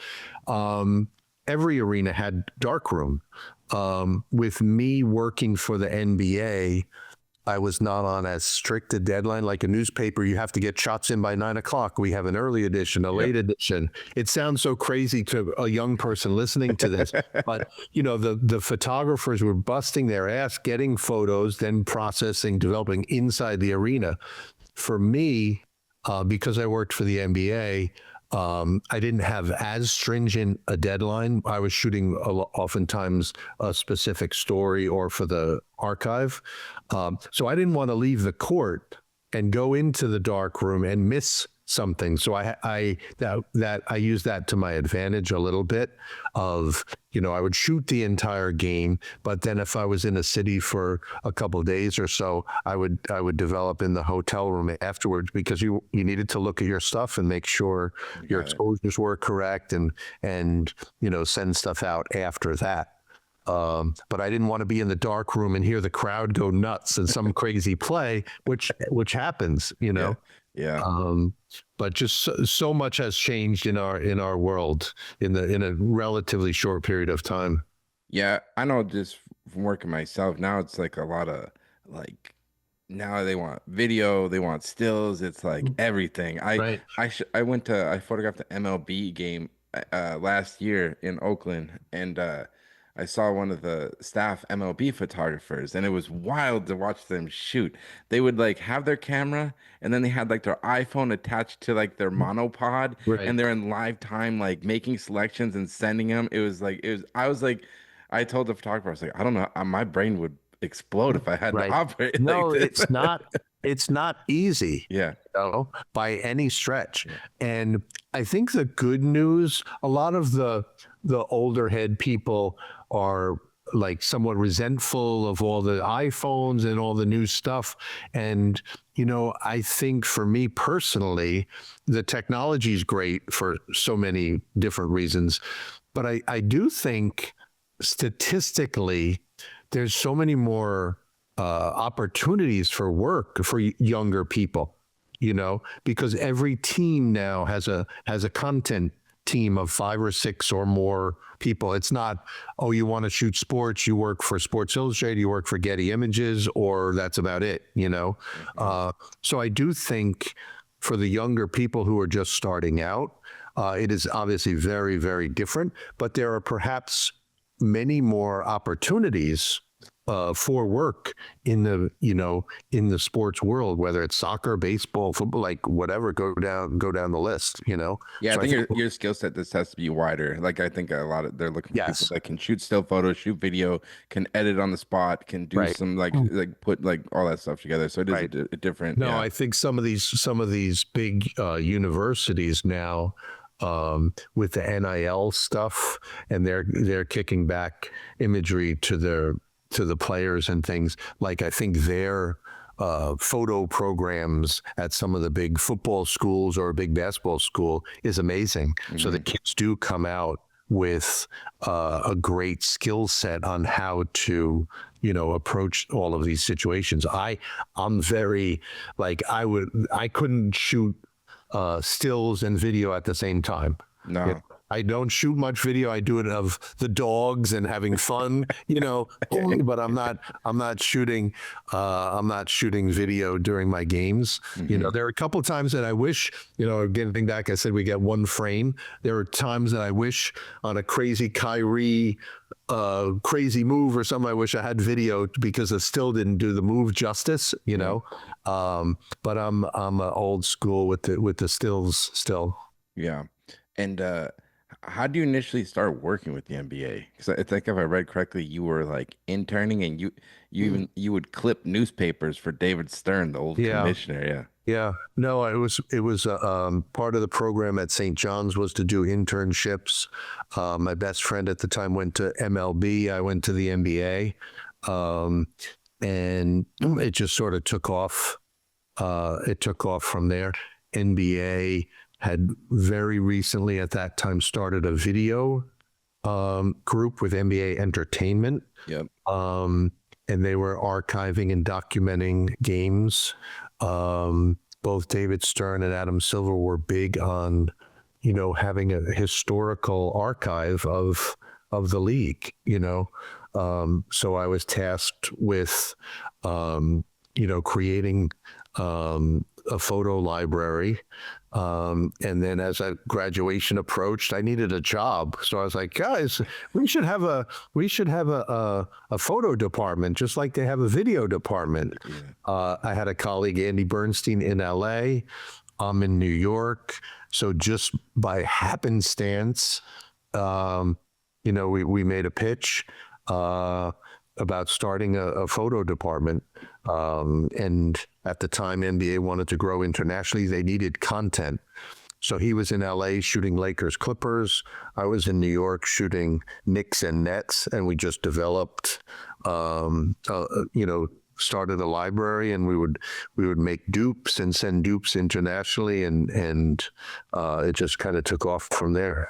S2: Every arena had dark room. With me working for the NBA, I was not on as strict a deadline like a newspaper. You have to get shots in by 9 o'clock. We have an early edition, a late edition. It sounds so crazy to a young person listening to this, but the photographers were busting their ass getting photos, then processing, developing inside the arena. For me, because I worked for the NBA, I didn't have as stringent a deadline. I was shooting oftentimes a specific story or for the archive. So I didn't want to leave the court and go into the dark room and miss something. So I use that to my advantage a little bit of, I would shoot the entire game, but then if I was in a city for a couple of days or so, I would develop in the hotel room afterwards, because you needed to look at your stuff and make sure your exposures were correct and send stuff out after that. But I didn't want to be in the dark room and hear the crowd go nuts and some crazy play, which happens,
S1: Yeah.
S2: But just so much has changed in our world in a relatively short period of time.
S1: Yeah, I know just from working myself, now it's like a lot of like now they want video, they want stills, it's like everything.
S2: Right.
S1: I photographed the MLB game last year in Oakland, and I saw one of the staff MLB photographers, and it was wild to watch them shoot. They would like have their camera, and then they had like their iPhone attached to like their monopod,
S2: Right.
S1: and they're in live time like making selections and sending them. I was like, I told the photographer, I was like, I don't know, my brain would explode if I had to operate
S2: No,
S1: like this.
S2: it's not easy.
S1: Yeah.
S2: By any stretch. And I think the good news, a lot of the older head people are like somewhat resentful of all the iPhones and all the new stuff. And, I think for me personally, the technology is great for so many different reasons. But I do think statistically, there's so many more opportunities for work for younger people, because every team now has a content team of 5 or 6 or more people. It's not, oh, you want to shoot sports, you work for Sports Illustrated, you work for Getty Images, or that's about it, So I do think for the younger people who are just starting out, it is obviously very, very different, but there are perhaps many more opportunities for work in the sports world, whether it's soccer, baseball, football, like whatever, go down the list,
S1: Yeah,
S2: So
S1: I think your skill set just has to be wider. Like I think a lot of they're looking for people that can shoot still photos, shoot video, can edit on the spot, can do some like put like all that stuff together. So it is a different.
S2: No, I think some of these big universities now, with the NIL stuff, and they're kicking back imagery to the players and things, like I think their photo programs at some of the big football schools or a big basketball school is amazing. So the kids do come out with a great skill set on how to approach all of these situations. I'm very I couldn't shoot stills and video at the same time.
S1: No.
S2: I don't shoot much video. I do it of the dogs and having fun, but I'm not shooting video during my games. There are a couple of times that I wish, getting back, I said we get one frame. There are times that I wish on a crazy Kyrie crazy move or something, I wish I had video, because it still didn't do the move justice, But I'm old school with the stills still.
S1: Yeah. And how do you initially start working with the NBA? Because I think if I read correctly, you were like interning, and you would clip newspapers for David Stern, the old
S2: Yeah.
S1: commissioner. Yeah.
S2: Yeah, no, it was part of the program at St. John's was to do internships. My best friend at the time went to MLB. I went to the NBA, um, and it just sort of took off. It took off from there. NBA had very recently, at that time, started a video group with NBA Entertainment,
S1: Yep.
S2: and they were archiving and documenting games. Both David Stern and Adam Silver were big on, having a historical archive of the league. So I was tasked with, creating a photo library. And then as a graduation approached, I needed a job. So I was like, guys, we should have a photo department, just like they have a video department. I had a colleague, Andy Bernstein, in LA. I'm in New York. So just by happenstance, we made a pitch about starting a photo department. And at the time, NBA wanted to grow internationally. They needed content. So he was in LA shooting Lakers Clippers. I was in New York shooting Knicks and Nets. And we just developed, started a library, and we would make dupes and send dupes internationally. And it just kind of took off from there.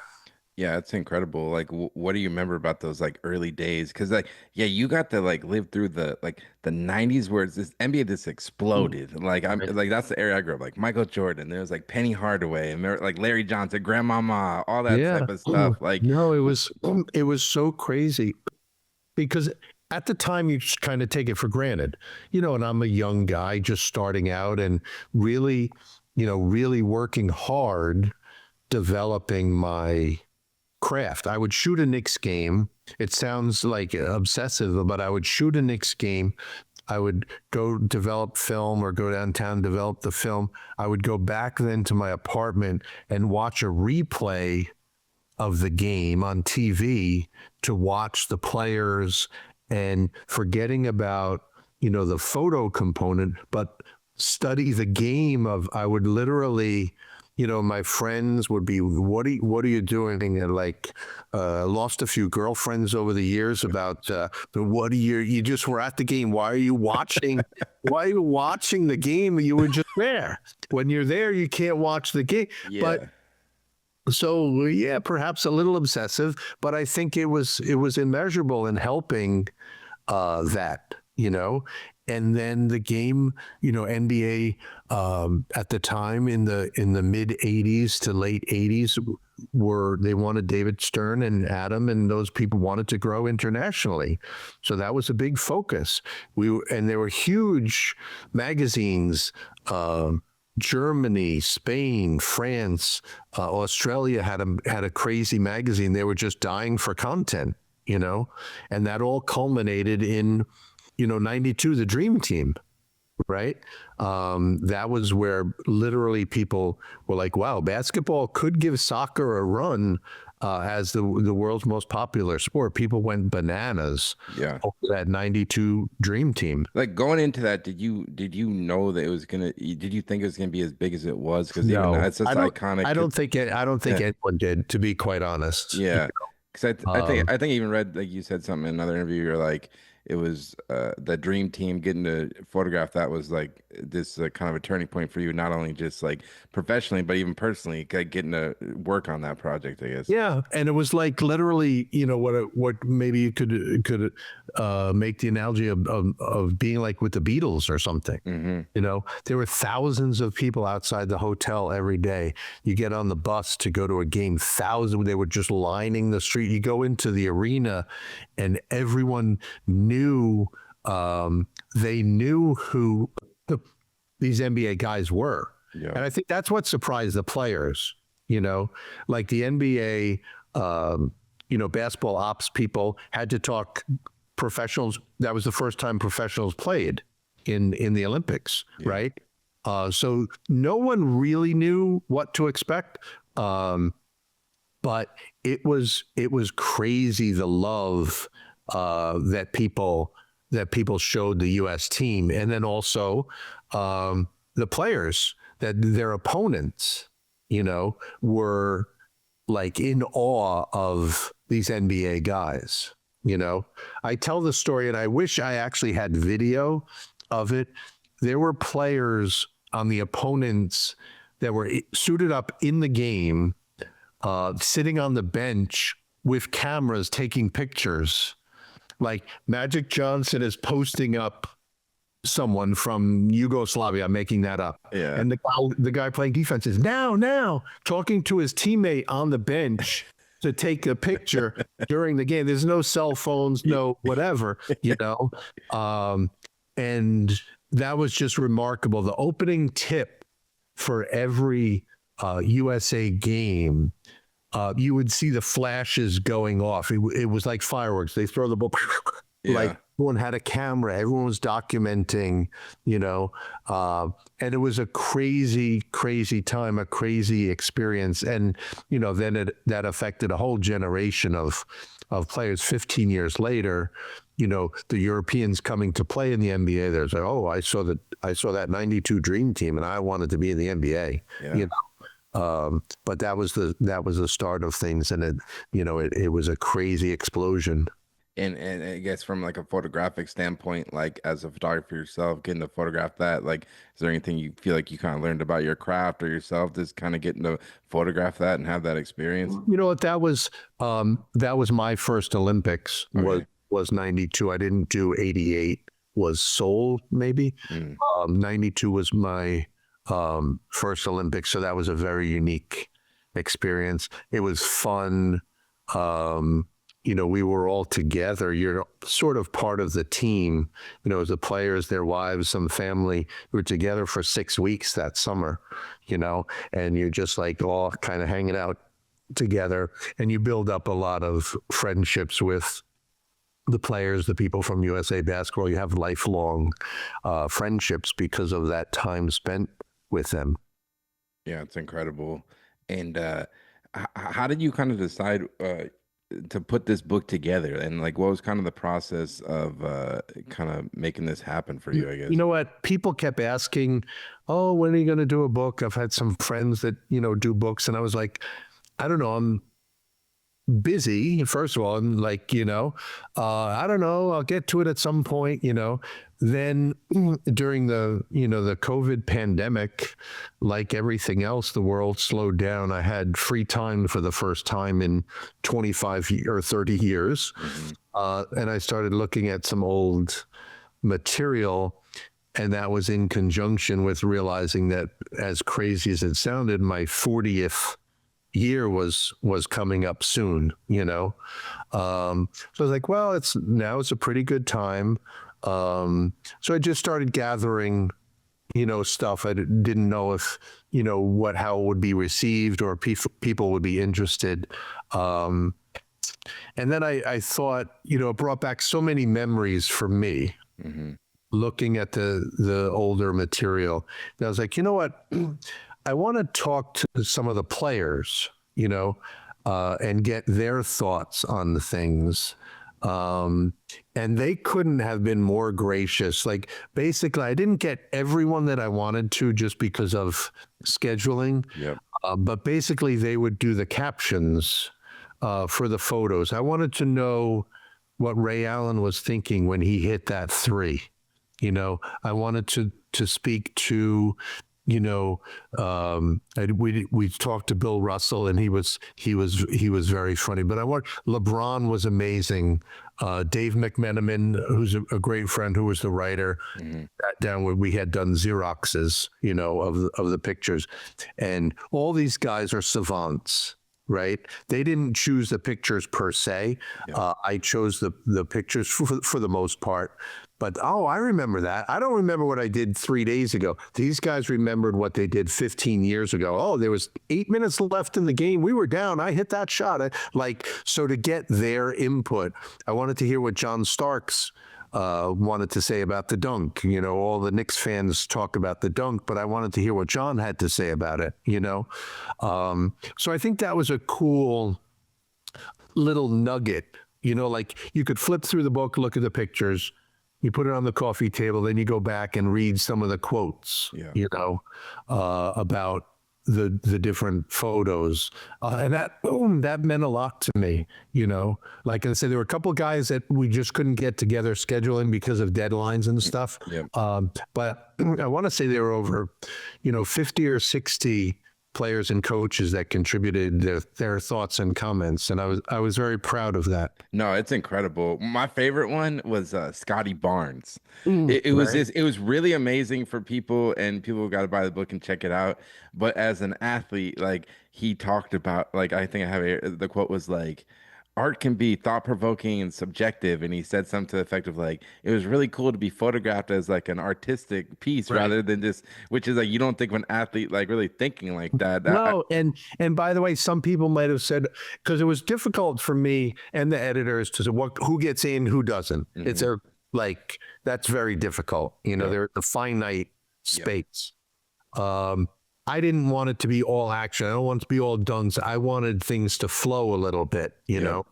S1: Yeah, it's incredible. Like, what do you remember about those like early days? Because like, yeah, you got to like live through the '90s where it's this NBA just exploded. Like, I'm like that's the area I grew up. Like Michael Jordan, there was like Penny Hardaway, and there, like Larry Johnson, Grandmama, all that
S2: Yeah.
S1: type of stuff. Like,
S2: No, it was so crazy because at the time you just kind of take it for granted, and I'm a young guy just starting out and really, really working hard developing my craft. I would shoot a Knicks game. It sounds like obsessive, but I would shoot a Knicks game. I would go develop film or go downtown, develop the film. I would go back then to my apartment and watch a replay of the game on TV to watch the players and forgetting about, the photo component, but study the game I would literally, my friends would be, what are you doing? And like, lost a few girlfriends over the years about, you just were at the game. Why are you watching? Why are you watching the game? You were just there. When you're there, you can't watch the game.
S1: yeah,
S2: But so yeah, perhaps a little obsessive, but I think it was immeasurable in helping that, and then the game, NBA at the time in the mid '80s to late '80s they wanted David Stern and Adam, and those people wanted to grow internationally, so that was a big focus. And there were huge magazines. Germany, Spain, France, Australia had a crazy magazine. They were just dying for content, and that all culminated in, '92, the Dream Team, right? That was where literally people were like, wow, basketball could give soccer a run as the world's most popular sport. People went bananas
S1: yeah.
S2: over that '92 Dream Team.
S1: Like going into that, did you know that it was gonna? Did you think it was gonna be as big as it was? Because even
S2: No,
S1: that's just iconic.
S2: I don't think anyone did, to be quite honest.
S1: Yeah, because I think I even read, like you said something in another interview. You're like, it was the dream team getting to photograph that was like this kind of a turning point for you, not only just like professionally but even personally, like, getting to work on that project, I guess.
S2: Yeah, and it was like literally, what maybe you could make the analogy of being like with the Beatles or something. There were thousands of people outside the hotel every day. You get on the bus to go to a game, thousands. They were just lining the street. You go into the arena, and everyone knew. They knew who these NBA guys were, and I think that's what surprised the players. Like the NBA, basketball ops people had to talk professionals. That was the first time professionals played in the Olympics, right? So no one really knew what to expect. but it was crazy, the love that people showed the U.S. team, and then also the players, that their opponents, were like in awe of these NBA guys. I tell the story, and I wish I actually had video of it. There were players on the opponents that were suited up in the game, sitting on the bench with cameras taking pictures. Like Magic Johnson is posting up someone from Yugoslavia, I'm making that up.
S1: Yeah.
S2: And the guy playing defense is now talking to his teammate on the bench to take a picture during the game. There's no cell phones, no whatever, and that was just remarkable. The opening tip for every USA game, you would see the flashes going off. It was like fireworks. They throw the ball, like everyone had a camera. Everyone was documenting, and it was a crazy, crazy time, a crazy experience. And, then that affected a whole generation of players. 15 years later, the Europeans coming to play in the NBA, there's like, oh, I saw that 92 Dream Team and I wanted to be in the NBA, but that was the start of things. And it was a crazy explosion.
S1: And I guess from like a photographic standpoint, like as a photographer yourself, getting to photograph that, like, is there anything you feel like you kind of learned about your craft or yourself, just kind of getting to photograph that and have that experience?
S2: You know what? That was my first Olympics.
S1: Okay.
S2: Was 92. I didn't do 88. Was Seoul maybe. 92 was my first Olympics, so that was a very unique experience. It was fun. We were all together. You're sort of part of the team, as the players, their wives, some family. We were together for 6 weeks that summer, and you're just like all kind of hanging out together, and you build up a lot of friendships with the players, the people from USA Basketball. You have lifelong friendships because of that time spent with them.
S1: Yeah, it's incredible. And how did you kind of decide to put this book together, and like what was kind of the process of kind of making this happen for you, I guess?
S2: You know what? People kept asking, oh, when are you going to do a book? I've had some friends that, do books. And I was like, I don't know. I'm busy, first of all. And like, I don't know. I'll get to it at some point, Then during the COVID pandemic, like everything else, the world slowed down. I had free time for the first time in 25 or 30 years. And I started looking at some old material. And that was in conjunction with realizing that, as crazy as it sounded, my 40th year was coming up soon, So I was like, well, it's a pretty good time. So I just started gathering, stuff. I didn't know if, how it would be received or people would be interested. And then I thought, it brought back so many memories for me, looking at the older material. And I was like, you know what? I want to talk to some of the players, and get their thoughts on the things. And they couldn't have been more gracious. Like, basically, I didn't get everyone that I wanted to just because of scheduling.
S1: Yep.
S2: But basically, they would do the captions for the photos. I wanted to know what Ray Allen was thinking when he hit that three. I wanted to speak to, we talked to Bill Russell, and he was very funny. But LeBron was amazing. Dave McMenamin, who's a great friend, who was the writer, sat down where we had done Xeroxes, of the pictures, and all these guys are savants. Right? They didn't choose the pictures per se. Yeah. I chose the pictures for the most part. But, I remember that. I don't remember what I did 3 days ago. These guys remembered what they did 15 years ago. Oh, there was 8 minutes left in the game. We were down. I hit that shot. So to get their input, I wanted to hear what John Starks wanted to say about the dunk. You know, all the Knicks fans talk about the dunk, but I wanted to hear what John had to say about it, you know? So I think that was a cool little nugget, you know, like you could flip through the book, look at the pictures, you put it on the coffee table, then you go back and read some of the quotes, you know, about the different photos, and that meant a lot to me. You know, like I said, there were a couple of guys that we just couldn't get together scheduling because of deadlines and stuff.
S1: Yep.
S2: But I want to say there were over, 50 or 60 players and coaches that contributed their thoughts and comments, and I was very proud of that.
S1: No, it's incredible. My favorite one was Scotty Barnes.
S2: Right.
S1: It was really amazing for people, and people got to buy the book and check it out. But as an athlete, like he talked about, like I think I have the quote was like, art can be thought provoking and subjective, and he said something to the effect of like, it was really cool to be photographed as like an artistic piece
S2: Right.
S1: rather than just, which is like you don't think of an athlete like really thinking like that.
S2: No, and by the way, some people might have said, because it was difficult for me and the editors to say who gets in, who doesn't. It's
S1: Mhm.
S2: a like that's very difficult. You know,
S1: Yep.
S2: there's a finite
S1: Yep.
S2: space. Um, I didn't want it to be all action. I don't want it to be all dunks. I wanted things to flow a little bit. You
S1: Yep.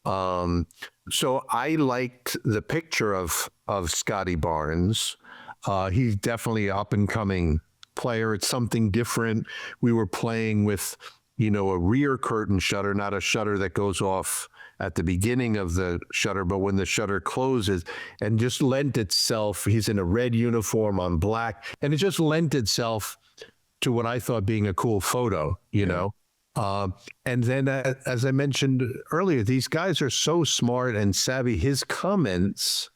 S2: know. So I liked the picture of Scotty Barnes. He's definitely up and coming player. It's something different. We were playing with, a rear curtain shutter, not a shutter that goes off at the beginning of the shutter, but when the shutter closes, and just lent itself. He's in a red uniform on black, and it just lent itself to what I thought being a cool photo, you know. And then, as I mentioned earlier, these guys are so smart and savvy. His comments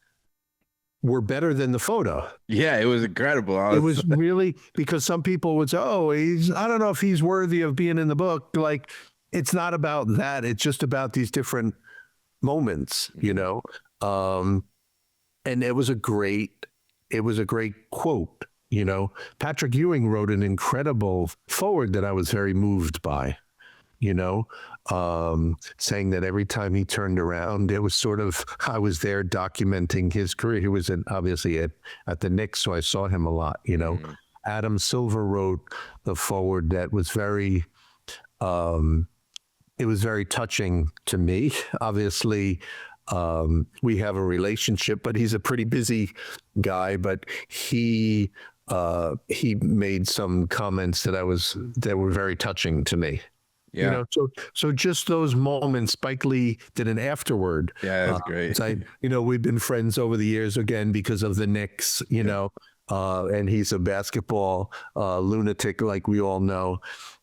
S2: were better than the photo.
S1: Yeah, it was incredible.
S2: It was really, because some people would say, "Oh, I don't know if he's worthy of being in the book." Like, it's not about that. It's just about these different moments, you know. And it was a great quote. You know, Patrick Ewing wrote an incredible forward that I was very moved by. You know, saying that every time he turned around, it was sort of, I was there documenting his career. He was obviously at the Knicks, so I saw him a lot, you know. Adam Silver wrote the forward that was it was very touching to me. Obviously, we have a relationship, but he's a pretty busy guy, but he made some comments that were very touching to me.
S1: Yeah.
S2: You know, so just those moments. Spike Lee did an afterword.
S1: Yeah, that's great.
S2: We've been friends over the years again because of the Knicks, and he's a basketball lunatic, like we all know.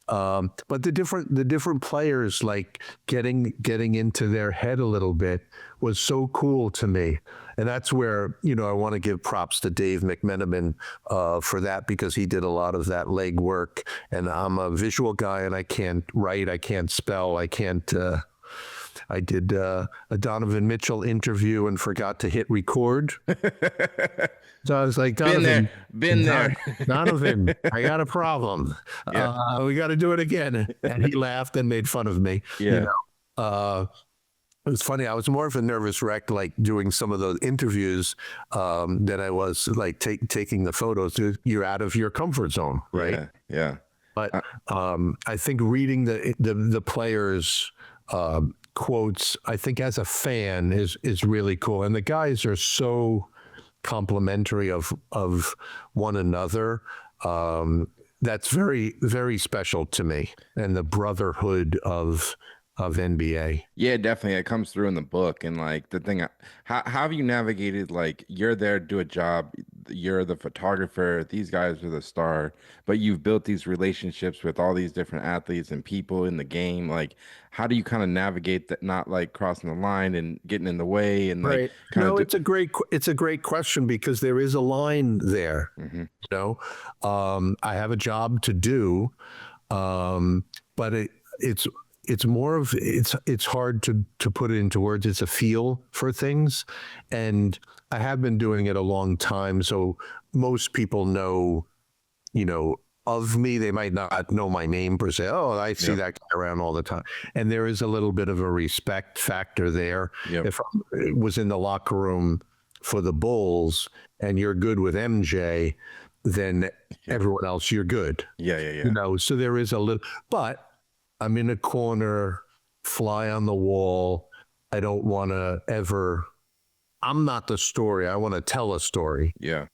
S2: But the different players, like getting into their head a little bit, was so cool to me. And that's where, I want to give props to Dave McMenamin for that, because he did a lot of that leg work. And I'm a visual guy, and I can't write, I can't spell, I can't. I did a Donovan Mitchell interview and forgot to hit record. So I was like, Donovan,
S1: been there.
S2: Donovan, I got a problem. We got to do it again. And he laughed and made fun of me.
S1: Yeah.
S2: It was funny. I was more of a nervous wreck, like doing some of those interviews, than I was like taking the photos. You're out of your comfort zone, right?
S1: Yeah.
S2: But I think reading the players' quotes, I think as a fan is really cool. And the guys are so complimentary of one another. That's very, very special to me, and the brotherhood of NBA.
S1: Yeah, definitely. It comes through in the book. And like the thing, how have you navigated, like you're there to do a job, you're the photographer, these guys are the star, but you've built these relationships with all these different athletes and people in the game. Like, how do you kind of navigate that, not like crossing the line and getting in the way and like kind
S2: No,
S1: of
S2: it's a great question, because there is a line there. I have a job to do, but it's more of it's hard to put it into words. It's a feel for things, and I have been doing it a long time, so most people know of me. They might not know my name per se. Oh, I see that guy around all the time. And there is a little bit of a respect factor there.
S1: Yep.
S2: If I was in the locker room for the Bulls and you're good with MJ, then everyone else, you're good.
S1: Yeah.
S2: So there is a little, but I'm in a corner, fly on the wall. I don't want to ever, I'm not the story. I want to tell a story.
S1: Yeah.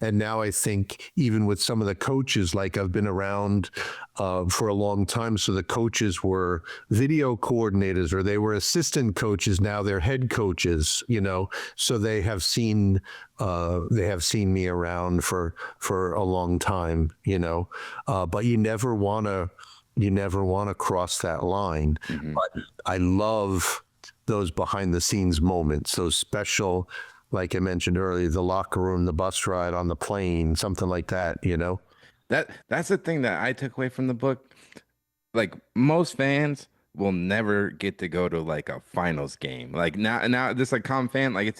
S2: And now I think even with some of the coaches, like I've been around for a long time, so the coaches were video coordinators or they were assistant coaches. Now they're head coaches, so they have seen me around for a long time, but you never want to cross that line. But I love those behind the scenes moments, those special, like I mentioned earlier, the locker room, the bus ride on the plane, something like that,
S1: That's the thing that I took away from the book. Like most fans will never get to go to like a finals game. Like now this like common fan, like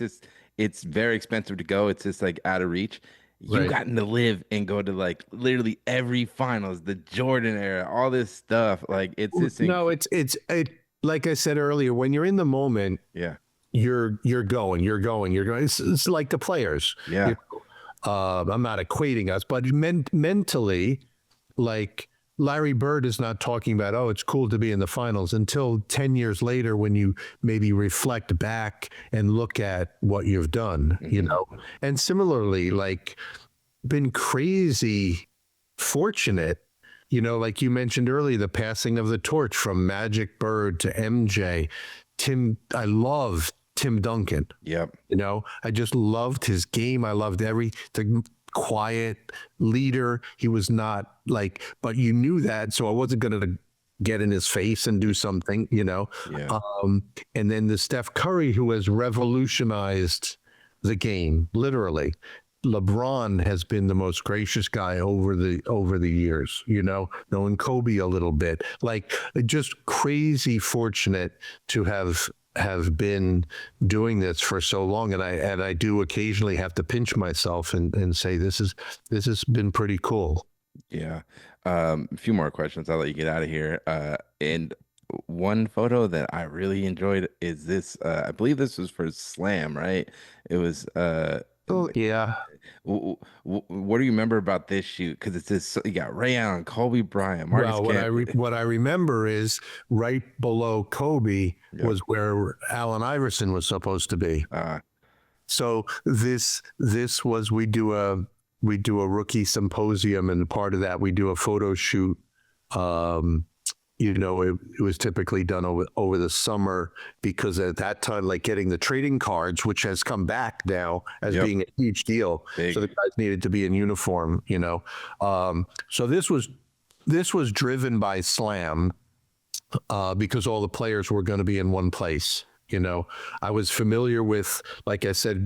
S1: it's very expensive to go. It's just like out of reach. You
S2: Right.
S1: gotten to live and go to like literally every finals, the Jordan era, all this stuff. Like it's just
S2: No, it's like I said earlier, when you're in the moment,
S1: yeah.
S2: you're going. It's like the players.
S1: Yeah.
S2: I'm not equating us, but mentally, like Larry Bird is not talking about, oh, it's cool to be in the finals until 10 years later when you maybe reflect back and look at what you've done, And similarly, like been crazy fortunate, like you mentioned earlier, the passing of the torch from Magic Bird to MJ. I love Tim Duncan.
S1: Yep.
S2: I just loved his game. I loved the quiet leader. He was not like, but you knew that. So I wasn't going to get in his face and do something,
S1: Yeah.
S2: And then the Steph Curry, who has revolutionized the game, literally. LeBron has been the most gracious guy over the years, knowing Kobe a little bit, like just crazy fortunate to have been doing this for so long. And I do occasionally have to pinch myself and say, this has been pretty cool.
S1: Yeah. A few more questions. I'll let you get out of here. And one photo that I really enjoyed is this, I believe this was for Slam, right? It was,
S2: Oh yeah.
S1: what do you remember about this shoot? Because it's this, you got Ray Allen, Kobe Bryant, Marcus
S2: Well, what I remember is right below Kobe was where Allen Iverson was supposed to be. So this was we do a rookie symposium, and part of that we do a photo shoot. It was typically done over the summer because at that time, like getting the trading cards, which has come back now as being a huge deal.
S1: Big.
S2: So the guys needed to be in uniform, So this was driven by Slam because all the players were going to be in one place. I was familiar with, like I said,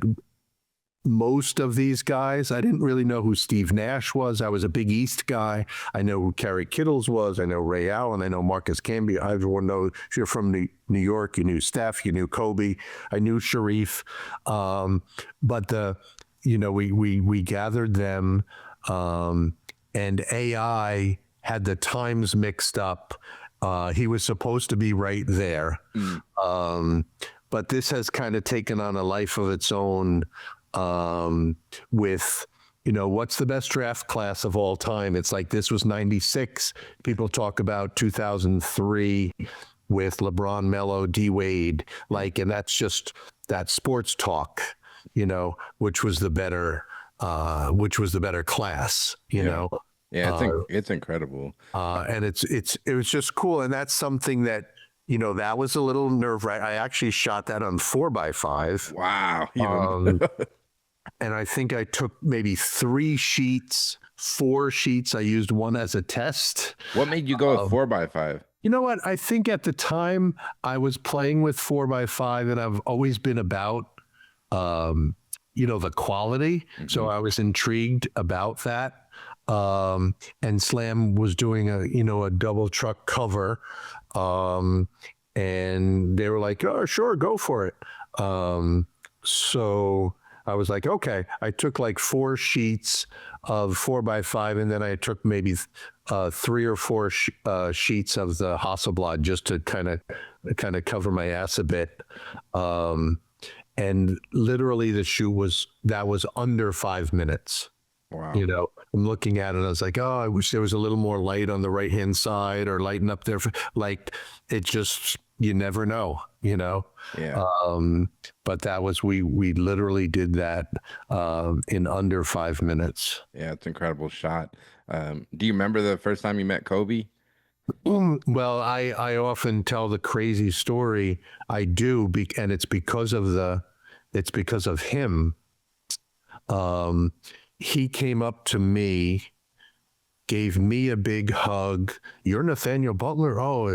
S2: most of these guys. I didn't really know who Steve Nash was. I was a Big East guy. I know who Kerry Kittles was. I know Ray Allen. I know Marcus Camby. Everyone knows, if you're from New York, you knew Steph, you knew Kobe. I knew Sharif. But we gathered them, and AI had the times mixed up. He was supposed to be right there. But this has kind of taken on a life of its own. With, what's the best draft class of all time? It's like this was 96. People talk about 2003 with LeBron, Melo, D Wade, and that's just that sports talk, which was the better class,
S1: Yeah, it's incredible.
S2: And it was just cool. And that's something that, that was a little nerve-wracking. I actually shot that on 4x5.
S1: Wow.
S2: And I think I took maybe 4 sheets. I used one as a test.
S1: What made you go with 4x5?
S2: You know what? I think at the time I was playing with 4x5, and I've always been about, the quality. Mm-hmm. So I was intrigued about that. And Slam was doing a double truck cover. And they were like, oh, sure, go for it. So I was like, okay. I took like 4 sheets of 4x5, and then I took maybe 3 or 4 sheets of the Hasselblad just to kind of cover my ass a bit. and literally the shoot was under 5 minutes.
S1: Wow.
S2: You know, I'm looking at it, I was like, oh, I wish there was a little more light on the right hand side or lighten up there. Like, it just, you never know, you know.
S1: Yeah.
S2: But that was we literally did that in under 5 minutes.
S1: Yeah, it's an incredible shot. Do you remember the first time you met Kobe?
S2: Well, I often tell the crazy story. I do, and it's because of him. He came up to me, gave me a big hug. You're Nathaniel Butler? Oh,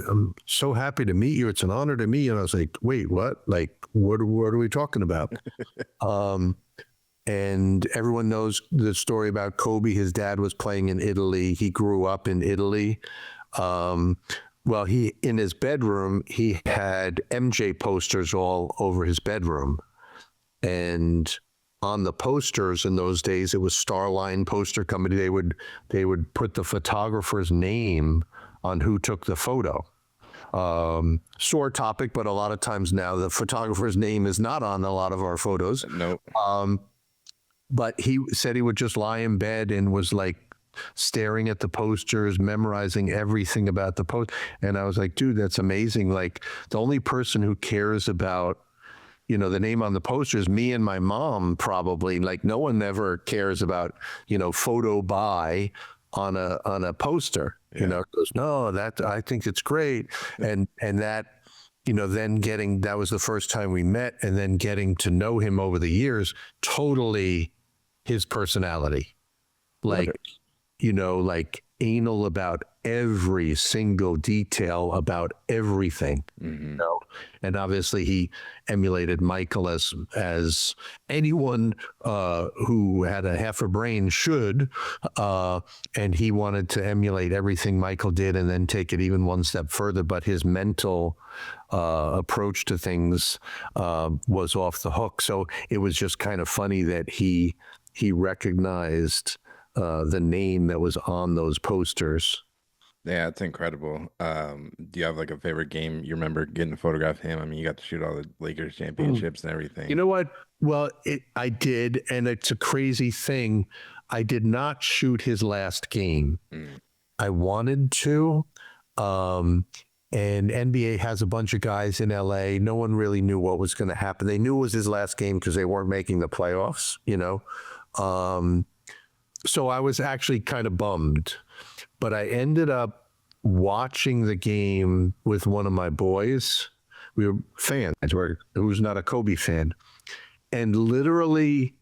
S2: I'm so happy to meet you. It's an honor to meet you. And I was like, wait, what? Like, what are we talking about? And everyone knows the story about Kobe. His dad was playing in Italy. He grew up in Italy. Well, in his bedroom, he had MJ posters all over his bedroom. And on the posters in those days, it was Starline Poster Company. They would put the photographer's name on who took the photo. Sore topic, but a lot of times now the photographer's name is not on a lot of our photos.
S1: Nope.
S2: But he said he would just lie in bed and was like staring at the posters, memorizing everything about the post. And I was like, dude, that's amazing. Like, the only person who cares about, you know, the name on the poster is me and my mom, probably. Like, no one ever cares about, you know, photo by on a poster. Yeah. You know, goes, no, that, I think it's great. And that, you know, then that was the first time we met, and then getting to know him over the years, totally his personality. Like, you know, like anal about every single detail about everything. Mm-hmm. You know? And obviously he emulated Michael as anyone who had a half a brain should, and he wanted to emulate everything Michael did and then take it even one step further. But his mental approach to things was off the hook. So it was just kind of funny that he recognized the name that was on those posters.
S1: Yeah, it's incredible. Do you have like a favorite game you remember getting to photograph him? I mean, you got to shoot all the Lakers championships and everything.
S2: You know what? Well, I did, and it's a crazy thing. I did not shoot his last game. I wanted to. And NBA has a bunch of guys in LA. No one really knew what was going to happen. They knew it was his last game because they weren't making the playoffs, you know. So I was actually kind of bummed, but I ended up watching the game with one of my boys. We were fans, who's not a Kobe fan, and literally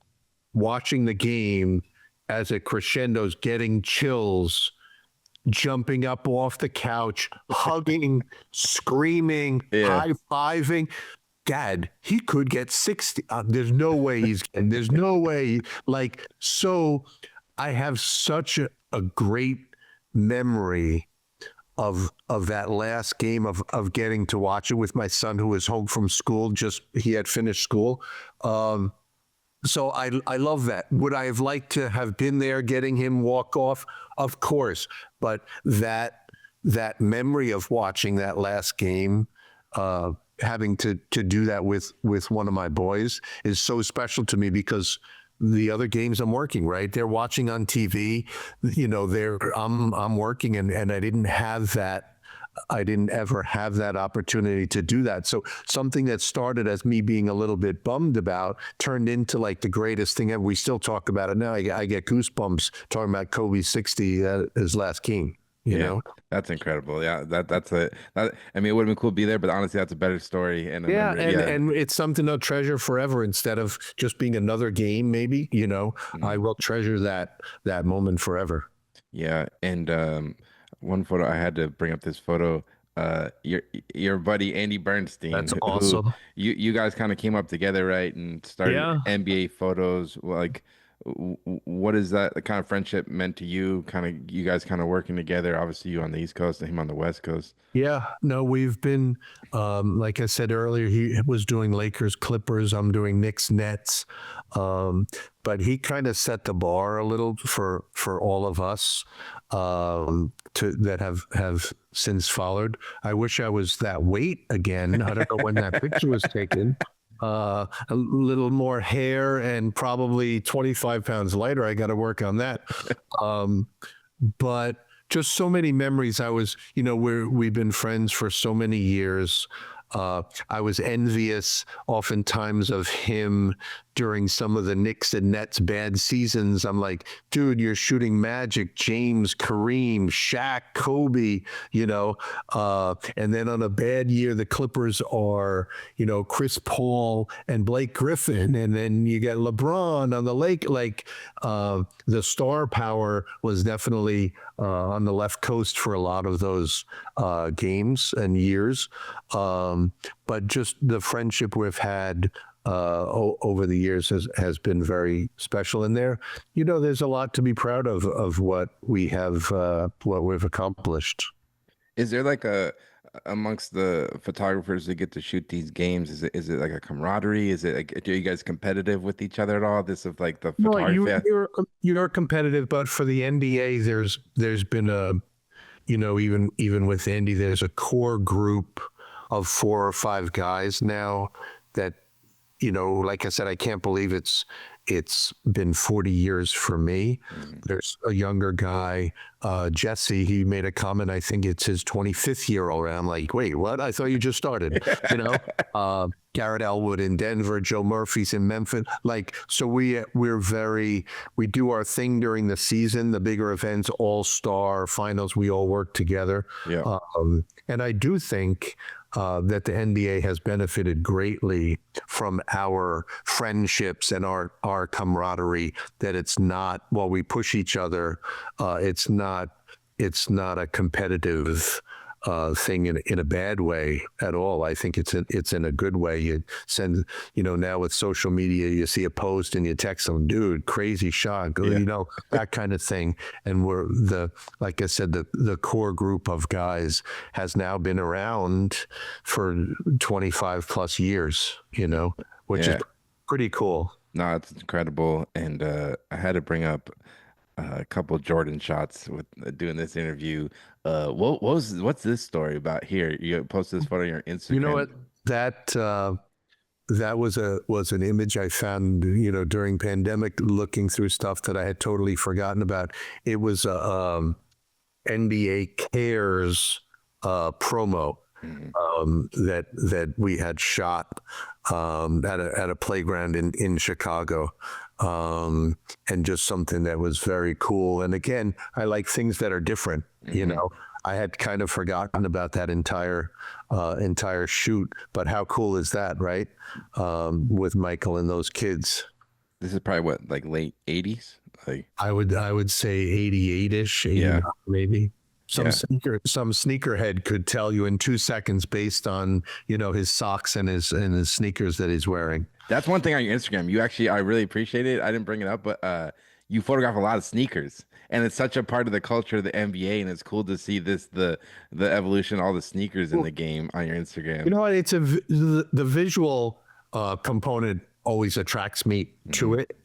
S2: watching the game as it crescendos, getting chills, jumping up off the couch, hugging, screaming, high-fiving. Dad, he could get 60. There's no way there's no way. Like, so I have such a great memory of that last game, of getting to watch it with my son, who was home from school. He had finished school. So I love that. Would I have liked to have been there getting him walk off? Of course. But that memory of watching that last game, having to do that with one of my boys, is so special to me, because the other games I'm working, right? They're watching on TV, you know, I'm working, and I didn't have that. I didn't ever have that opportunity to do that. So something that started as me being a little bit bummed about turned into like the greatest thing ever. We still talk about it now. I get goosebumps talking about Kobe's 60, his last game. You know,
S1: that's incredible. Yeah, that's I mean, it would have been cool to be there, but honestly, that's a better story. And
S2: and it's something I'll treasure forever, instead of just being another game. Maybe, you know, I will treasure that moment forever.
S1: Yeah, and one photo, I had to bring up this photo. Your buddy Andy Bernstein.
S2: That's awesome.
S1: You guys kind of came up together, right, and started NBA photos. Like, what is that the kind of friendship meant to you? Kind of, you guys kind of working together. Obviously, you on the East Coast and him on the West Coast.
S2: Yeah, no, we've been, like I said earlier, he was doing Lakers, Clippers. I'm doing Knicks, Nets. But he kind of set the bar a little for all of us that have since followed. I wish I was that weight again. I don't know when that picture was taken. a little more hair and probably 25 pounds lighter. I got to work on that. But just so many memories. We've been friends for so many years. I was envious oftentimes of him during some of the Knicks and Nets bad seasons. I'm like, dude, you're shooting Magic, James, Kareem, Shaq, Kobe, and then on a bad year, the Clippers are, Chris Paul and Blake Griffin. And then you get LeBron on the lake. The star power was definitely on the left coast for a lot of those games and years. But just the friendship we've had over the years has been very special. And there's a lot to be proud of what we have, what we've accomplished.
S1: Is there like amongst the photographers that get to shoot these games, is it like a camaraderie? Is it like, are you guys competitive with each other at all? This of like the
S2: No,
S1: photography.
S2: you're competitive, but for the NBA, there's been even with Andy, there's a core group of 4 or 5 guys now that, like I said, I can't believe it's been 40 years for me. There's a younger guy, Jesse. He made a comment. I think it's his 25th year already. I'm like, wait, what? I thought you just started. Garrett Elwood in Denver, Joe Murphy's in Memphis. So we do our thing during the season, the bigger events, All-Star finals. We all work together.
S1: Yeah.
S2: And I do think that the NBA has benefited greatly from our friendships and our camaraderie. That it's not, while we push each other, it's not a competitive thing in a bad way at all. I think it's in a good way. You send, now with social media, you see a post and you text them, dude, crazy shot, that kind of thing. And like I said, the core group of guys has now been around for 25 plus years, which is pretty cool.
S1: No, it's incredible. And I had to bring up a couple Jordan shots with doing this interview. What's this story about here? You posted this photo on your Instagram.
S2: You know what? That was an image I found, during pandemic, looking through stuff that I had totally forgotten about. It was a NBA Cares promo that we had shot at a playground in Chicago. And just something that was very cool. And again, I like things that are different. I had kind of forgotten about that entire shoot, but how cool is that, right? With Michael and those kids.
S1: This is probably what, like late 80s? Like
S2: I would say 88-ish, 89 maybe. Some sneakerhead could tell you in 2 seconds based on, his socks and his sneakers that he's wearing.
S1: That's one thing on your Instagram. I really appreciate it. I didn't bring it up, but you photograph a lot of sneakers, and it's such a part of the culture of the NBA, and it's cool to see the evolution, all the sneakers in the game on your Instagram.
S2: It's the visual component always attracts me to it,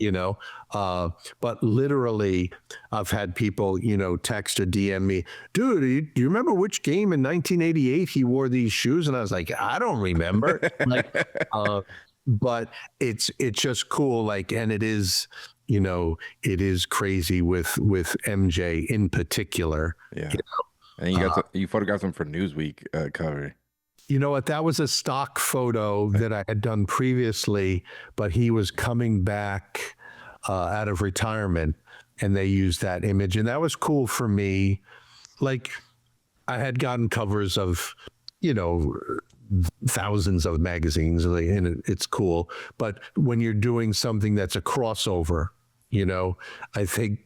S2: but literally I've had people, text or DM me, dude, do you remember which game in 1988 he wore these shoes? And I was like, I don't remember. But it's just cool. And it is, it is crazy with MJ in particular.
S1: Yeah. And you photographed him for Newsweek cover.
S2: You know what? That was a stock photo that I had done previously, but he was coming back out of retirement, and they used that image, and that was cool for me. I had gotten covers of, thousands of magazines, and it's cool. But when you're doing something that's a crossover, I think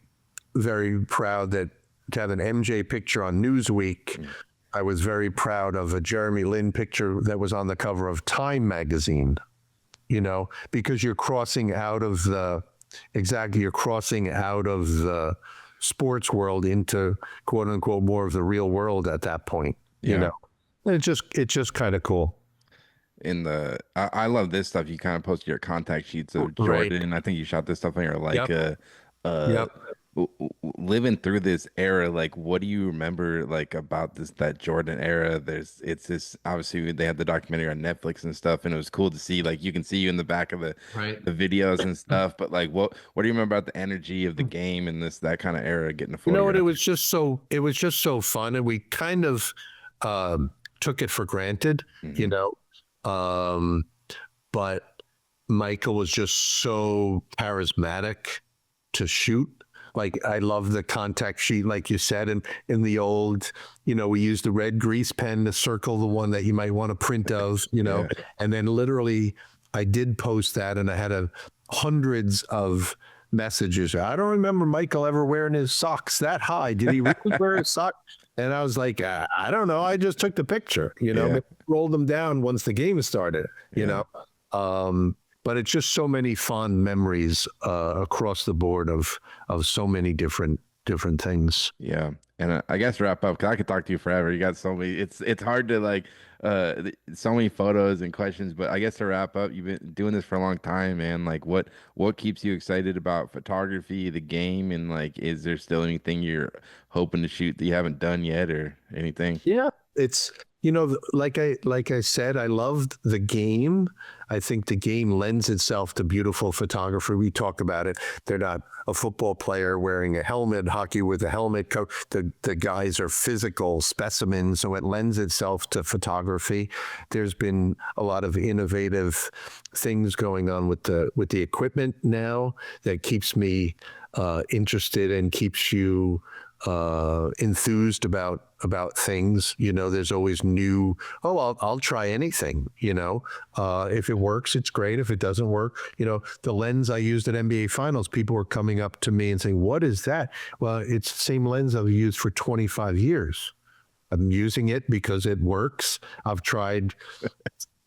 S2: very proud to have an MJ picture on Newsweek. I was very proud of a Jeremy Lin picture that was on the cover of Time magazine, because you're crossing out of the sports world into quote unquote more of the real world at that point, It's just kind of cool.
S1: I love this stuff. You kind of posted your contact sheets of Jordan. Right. I think you shot this stuff on your Leica.
S2: Yep.
S1: living through this era, like what do you remember like about this that Jordan era? It's this obviously they had the documentary on Netflix and stuff, and it was cool to see like you can see you in the back of
S2: Right.
S1: the videos and stuff. But like what do you remember about the energy of the game and this that kind of era getting a
S2: You know what?
S1: photograph?
S2: It was just so fun, and we kind of took it for granted, you
S1: Hmm.
S2: know. Um, but Michael was just so charismatic to shoot. Like I love the contact sheet, like you said, and in the old, we used the red grease pen to circle the one that you might want to print of,
S1: Yeah.
S2: and then literally I did post that, and I had hundreds of messages. I don't remember Michael ever wearing his socks that high. Did he really wear his socks? And I was like, I don't know. I just took the picture,
S1: Yeah.
S2: maybe rolled them down once the game started,
S1: Yeah.
S2: but it's just so many fond memories across the board of so many different things.
S1: Yeah. And I guess to wrap up, because I could talk to you forever. You got so many, it's hard to like so many photos and questions, but I guess to wrap up, you've been doing this for a long time, man. Like what keeps you excited about photography, the game, and like is there still anything you're hoping to shoot that you haven't done yet or anything?
S2: Yeah, it's like I said, I loved the game. I think the game lends itself to beautiful photography. We talk about it. They're not a football player wearing a helmet, hockey with a helmet. The guys are physical specimens, so it lends itself to photography. There's been a lot of innovative things going on with the equipment now that keeps me interested and keeps you enthused about things. There's always new. Oh, I'll try anything. If it works, it's great. If it doesn't work, the lens I used at NBA Finals, people were coming up to me and saying, "What is that?" Well, it's the same lens I've used for 25 years. I'm using it because it works. I've tried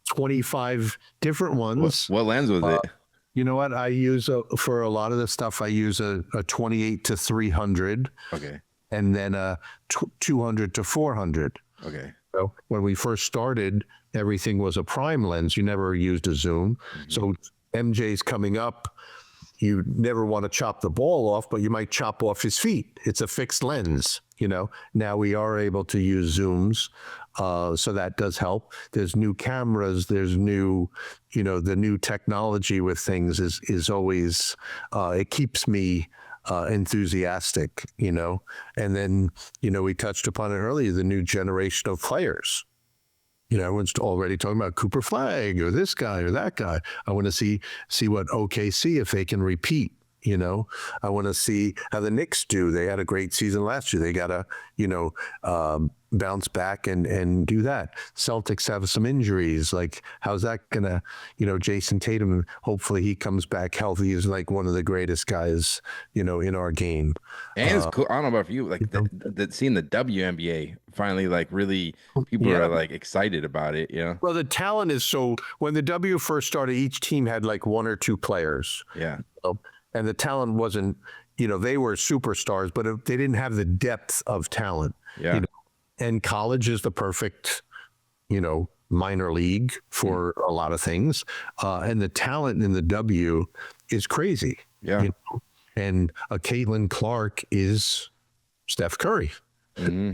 S2: 25 different ones.
S1: What lens was it?
S2: You know what? I use for a lot of the stuff. I use a 28 to 300,
S1: Okay.
S2: and then a 200 to 400.
S1: Okay.
S2: So when we first started, everything was a prime lens. You never used a zoom.
S1: Hmm.
S2: So MJ's coming up. You never want to chop the ball off, but you might chop off his feet. It's a fixed lens. Now we are able to use zooms. So that does help. There's new cameras. There's the new technology with things is always, it keeps me enthusiastic, and then, we touched upon it earlier, the new generation of players. Everyone's already talking about Cooper Flag or this guy or that guy. I want to see what OKC, if they can repeat. I want to see how the Knicks do. They had a great season last year. They got to, bounce back and do that. Celtics have some injuries. Like, how's that gonna, Jason Tatum, hopefully he comes back healthy. Is like one of the greatest guys, in our game.
S1: And it's cool. I don't know about you, like seeing the WNBA finally, like really, people
S2: Yeah.
S1: are like excited about it.
S2: Well, the talent is so. When the W first started, each team had like one or two players.
S1: Yeah.
S2: And the talent wasn't, they were superstars, but they didn't have the depth of talent.
S1: Yeah.
S2: And college is the perfect, minor league for a lot of things. And the talent in the W is crazy.
S1: Yeah.
S2: And a Caitlin Clark is Steph Curry.
S1: Hmm.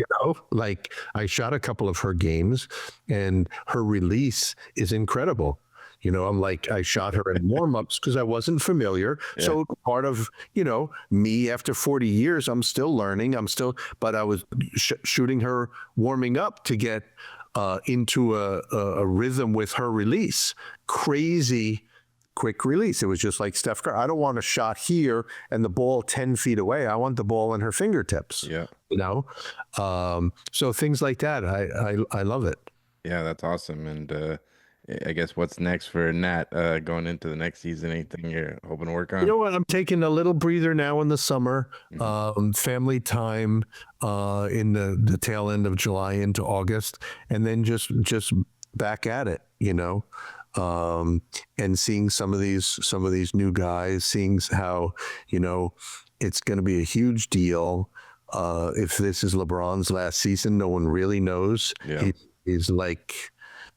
S2: Like I shot a couple of her games and her release is incredible. I'm like, I shot her in warm-ups because I wasn't familiar.
S1: Yeah.
S2: So part of, me after 40 years, I'm still learning. But I was shooting her warming up to get into a rhythm with her release. Crazy quick release. It was just like Steph Curry. I don't want a shot here and the ball 10 feet away. I want the ball in her fingertips.
S1: Yeah.
S2: So things like that. I love it.
S1: Yeah, that's awesome. And I guess what's next for Nat going into the next season? Anything you're hoping to work on?
S2: You know what? I'm taking a little breather now in the summer,
S1: Mm-hmm.
S2: family time in the tail end of July into August, and then just back at it, and seeing some of these new guys, seeing how it's going to be a huge deal. If this is LeBron's last season, no one really knows.
S1: Yeah.
S2: He's like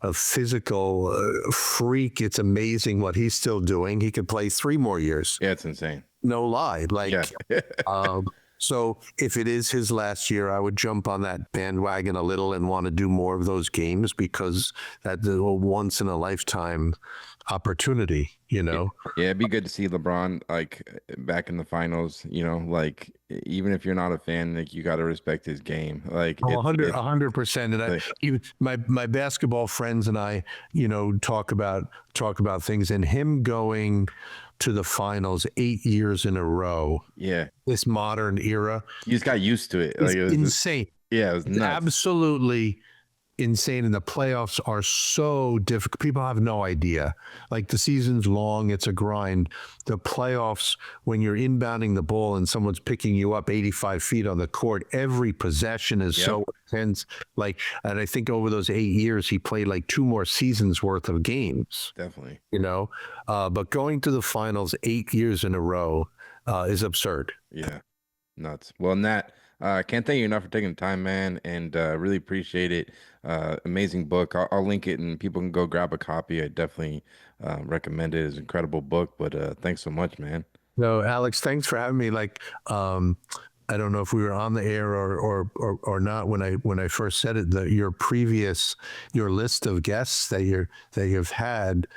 S2: a physical freak. It's amazing what he's still doing. He could play 3 more years.
S1: Yeah, it's insane.
S2: no lie.
S1: Yeah.
S2: Um, so if it is his last year, I would jump on that bandwagon a little and want to do more of those games because that's a once in a lifetime opportunity, you
S1: Yeah,
S2: know?
S1: yeah, it'd be good to see LeBron like back in the finals, like even if you're not a fan, like you got to respect his game. Like
S2: Oh,
S1: it's
S2: 100%. And
S1: like
S2: even my basketball friends and I, talk about things, and him going to the finals 8 years in a row,
S1: yeah,
S2: this modern era,
S1: you just got used to it. Like
S2: is
S1: it was just
S2: insane.
S1: yeah, it was
S2: It's
S1: nuts.
S2: absolutely insane, and the playoffs are so difficult. People have no idea. Like, the season's long, it's a grind. The playoffs, when you're inbounding the ball and someone's picking you up 85 feet on the court, every possession is
S1: Yep,
S2: so intense. Like, and I think over those 8 years, he played like 2 more seasons worth of games.
S1: definitely.
S2: But going to the finals 8 years in a row is absurd.
S1: Yeah, nuts. Well, Nat, can't thank you enough for taking the time, man, and really appreciate it. Amazing book. I'll link it and people can go grab a copy. I definitely recommend it. It's an incredible book, but thanks so much, man.
S2: No, Alex, thanks for having me. I don't know if we were on the air or not when I first said it. Your list of guests that you've had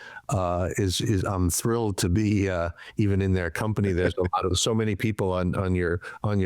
S2: is I'm thrilled to be even in their company. There's so many people on your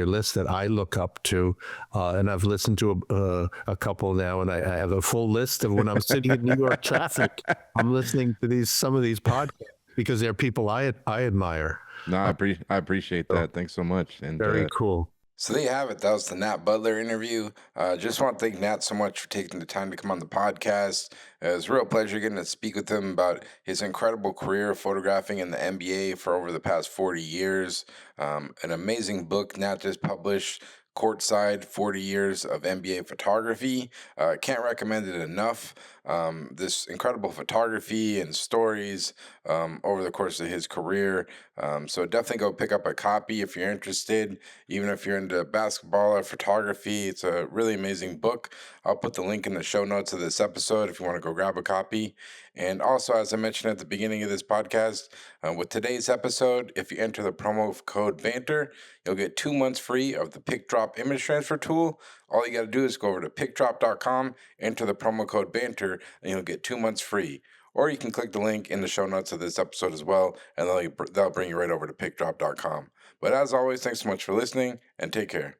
S2: list that I look up to, and I've listened to a couple now, and I have a full list of when I'm sitting in New York traffic. I'm listening to some of these podcasts because they're people I admire.
S1: No, I appreciate
S2: So
S1: that. Thanks so much. And
S2: very cool.
S1: so there you have it. That was the Nat Butler interview. Just want to thank Nat so much for taking the time to come on the podcast. It was a real pleasure getting to speak with him about his incredible career photographing in the NBA for over the past 40 years. An amazing book Nat just published, Courtside, 40 Years of NBA Photography. Can't recommend it enough. This incredible photography and stories over the course of his career. So definitely go pick up a copy if you're interested, even if you're into basketball or photography. It's a really amazing book. I'll put the link in the show notes of this episode if you want to go grab a copy. And also, as I mentioned at the beginning of this podcast, with today's episode, if you enter the promo code BANTER, you'll get 2 months free of the Pick Drop image transfer tool. All you got to do is go over to pickdrop.com, enter the promo code BANTER, and you'll get 2 months free. Or you can click the link in the show notes of this episode as well, and that'll bring you right over to pickdrop.com. But as always, thanks so much for listening, and take care.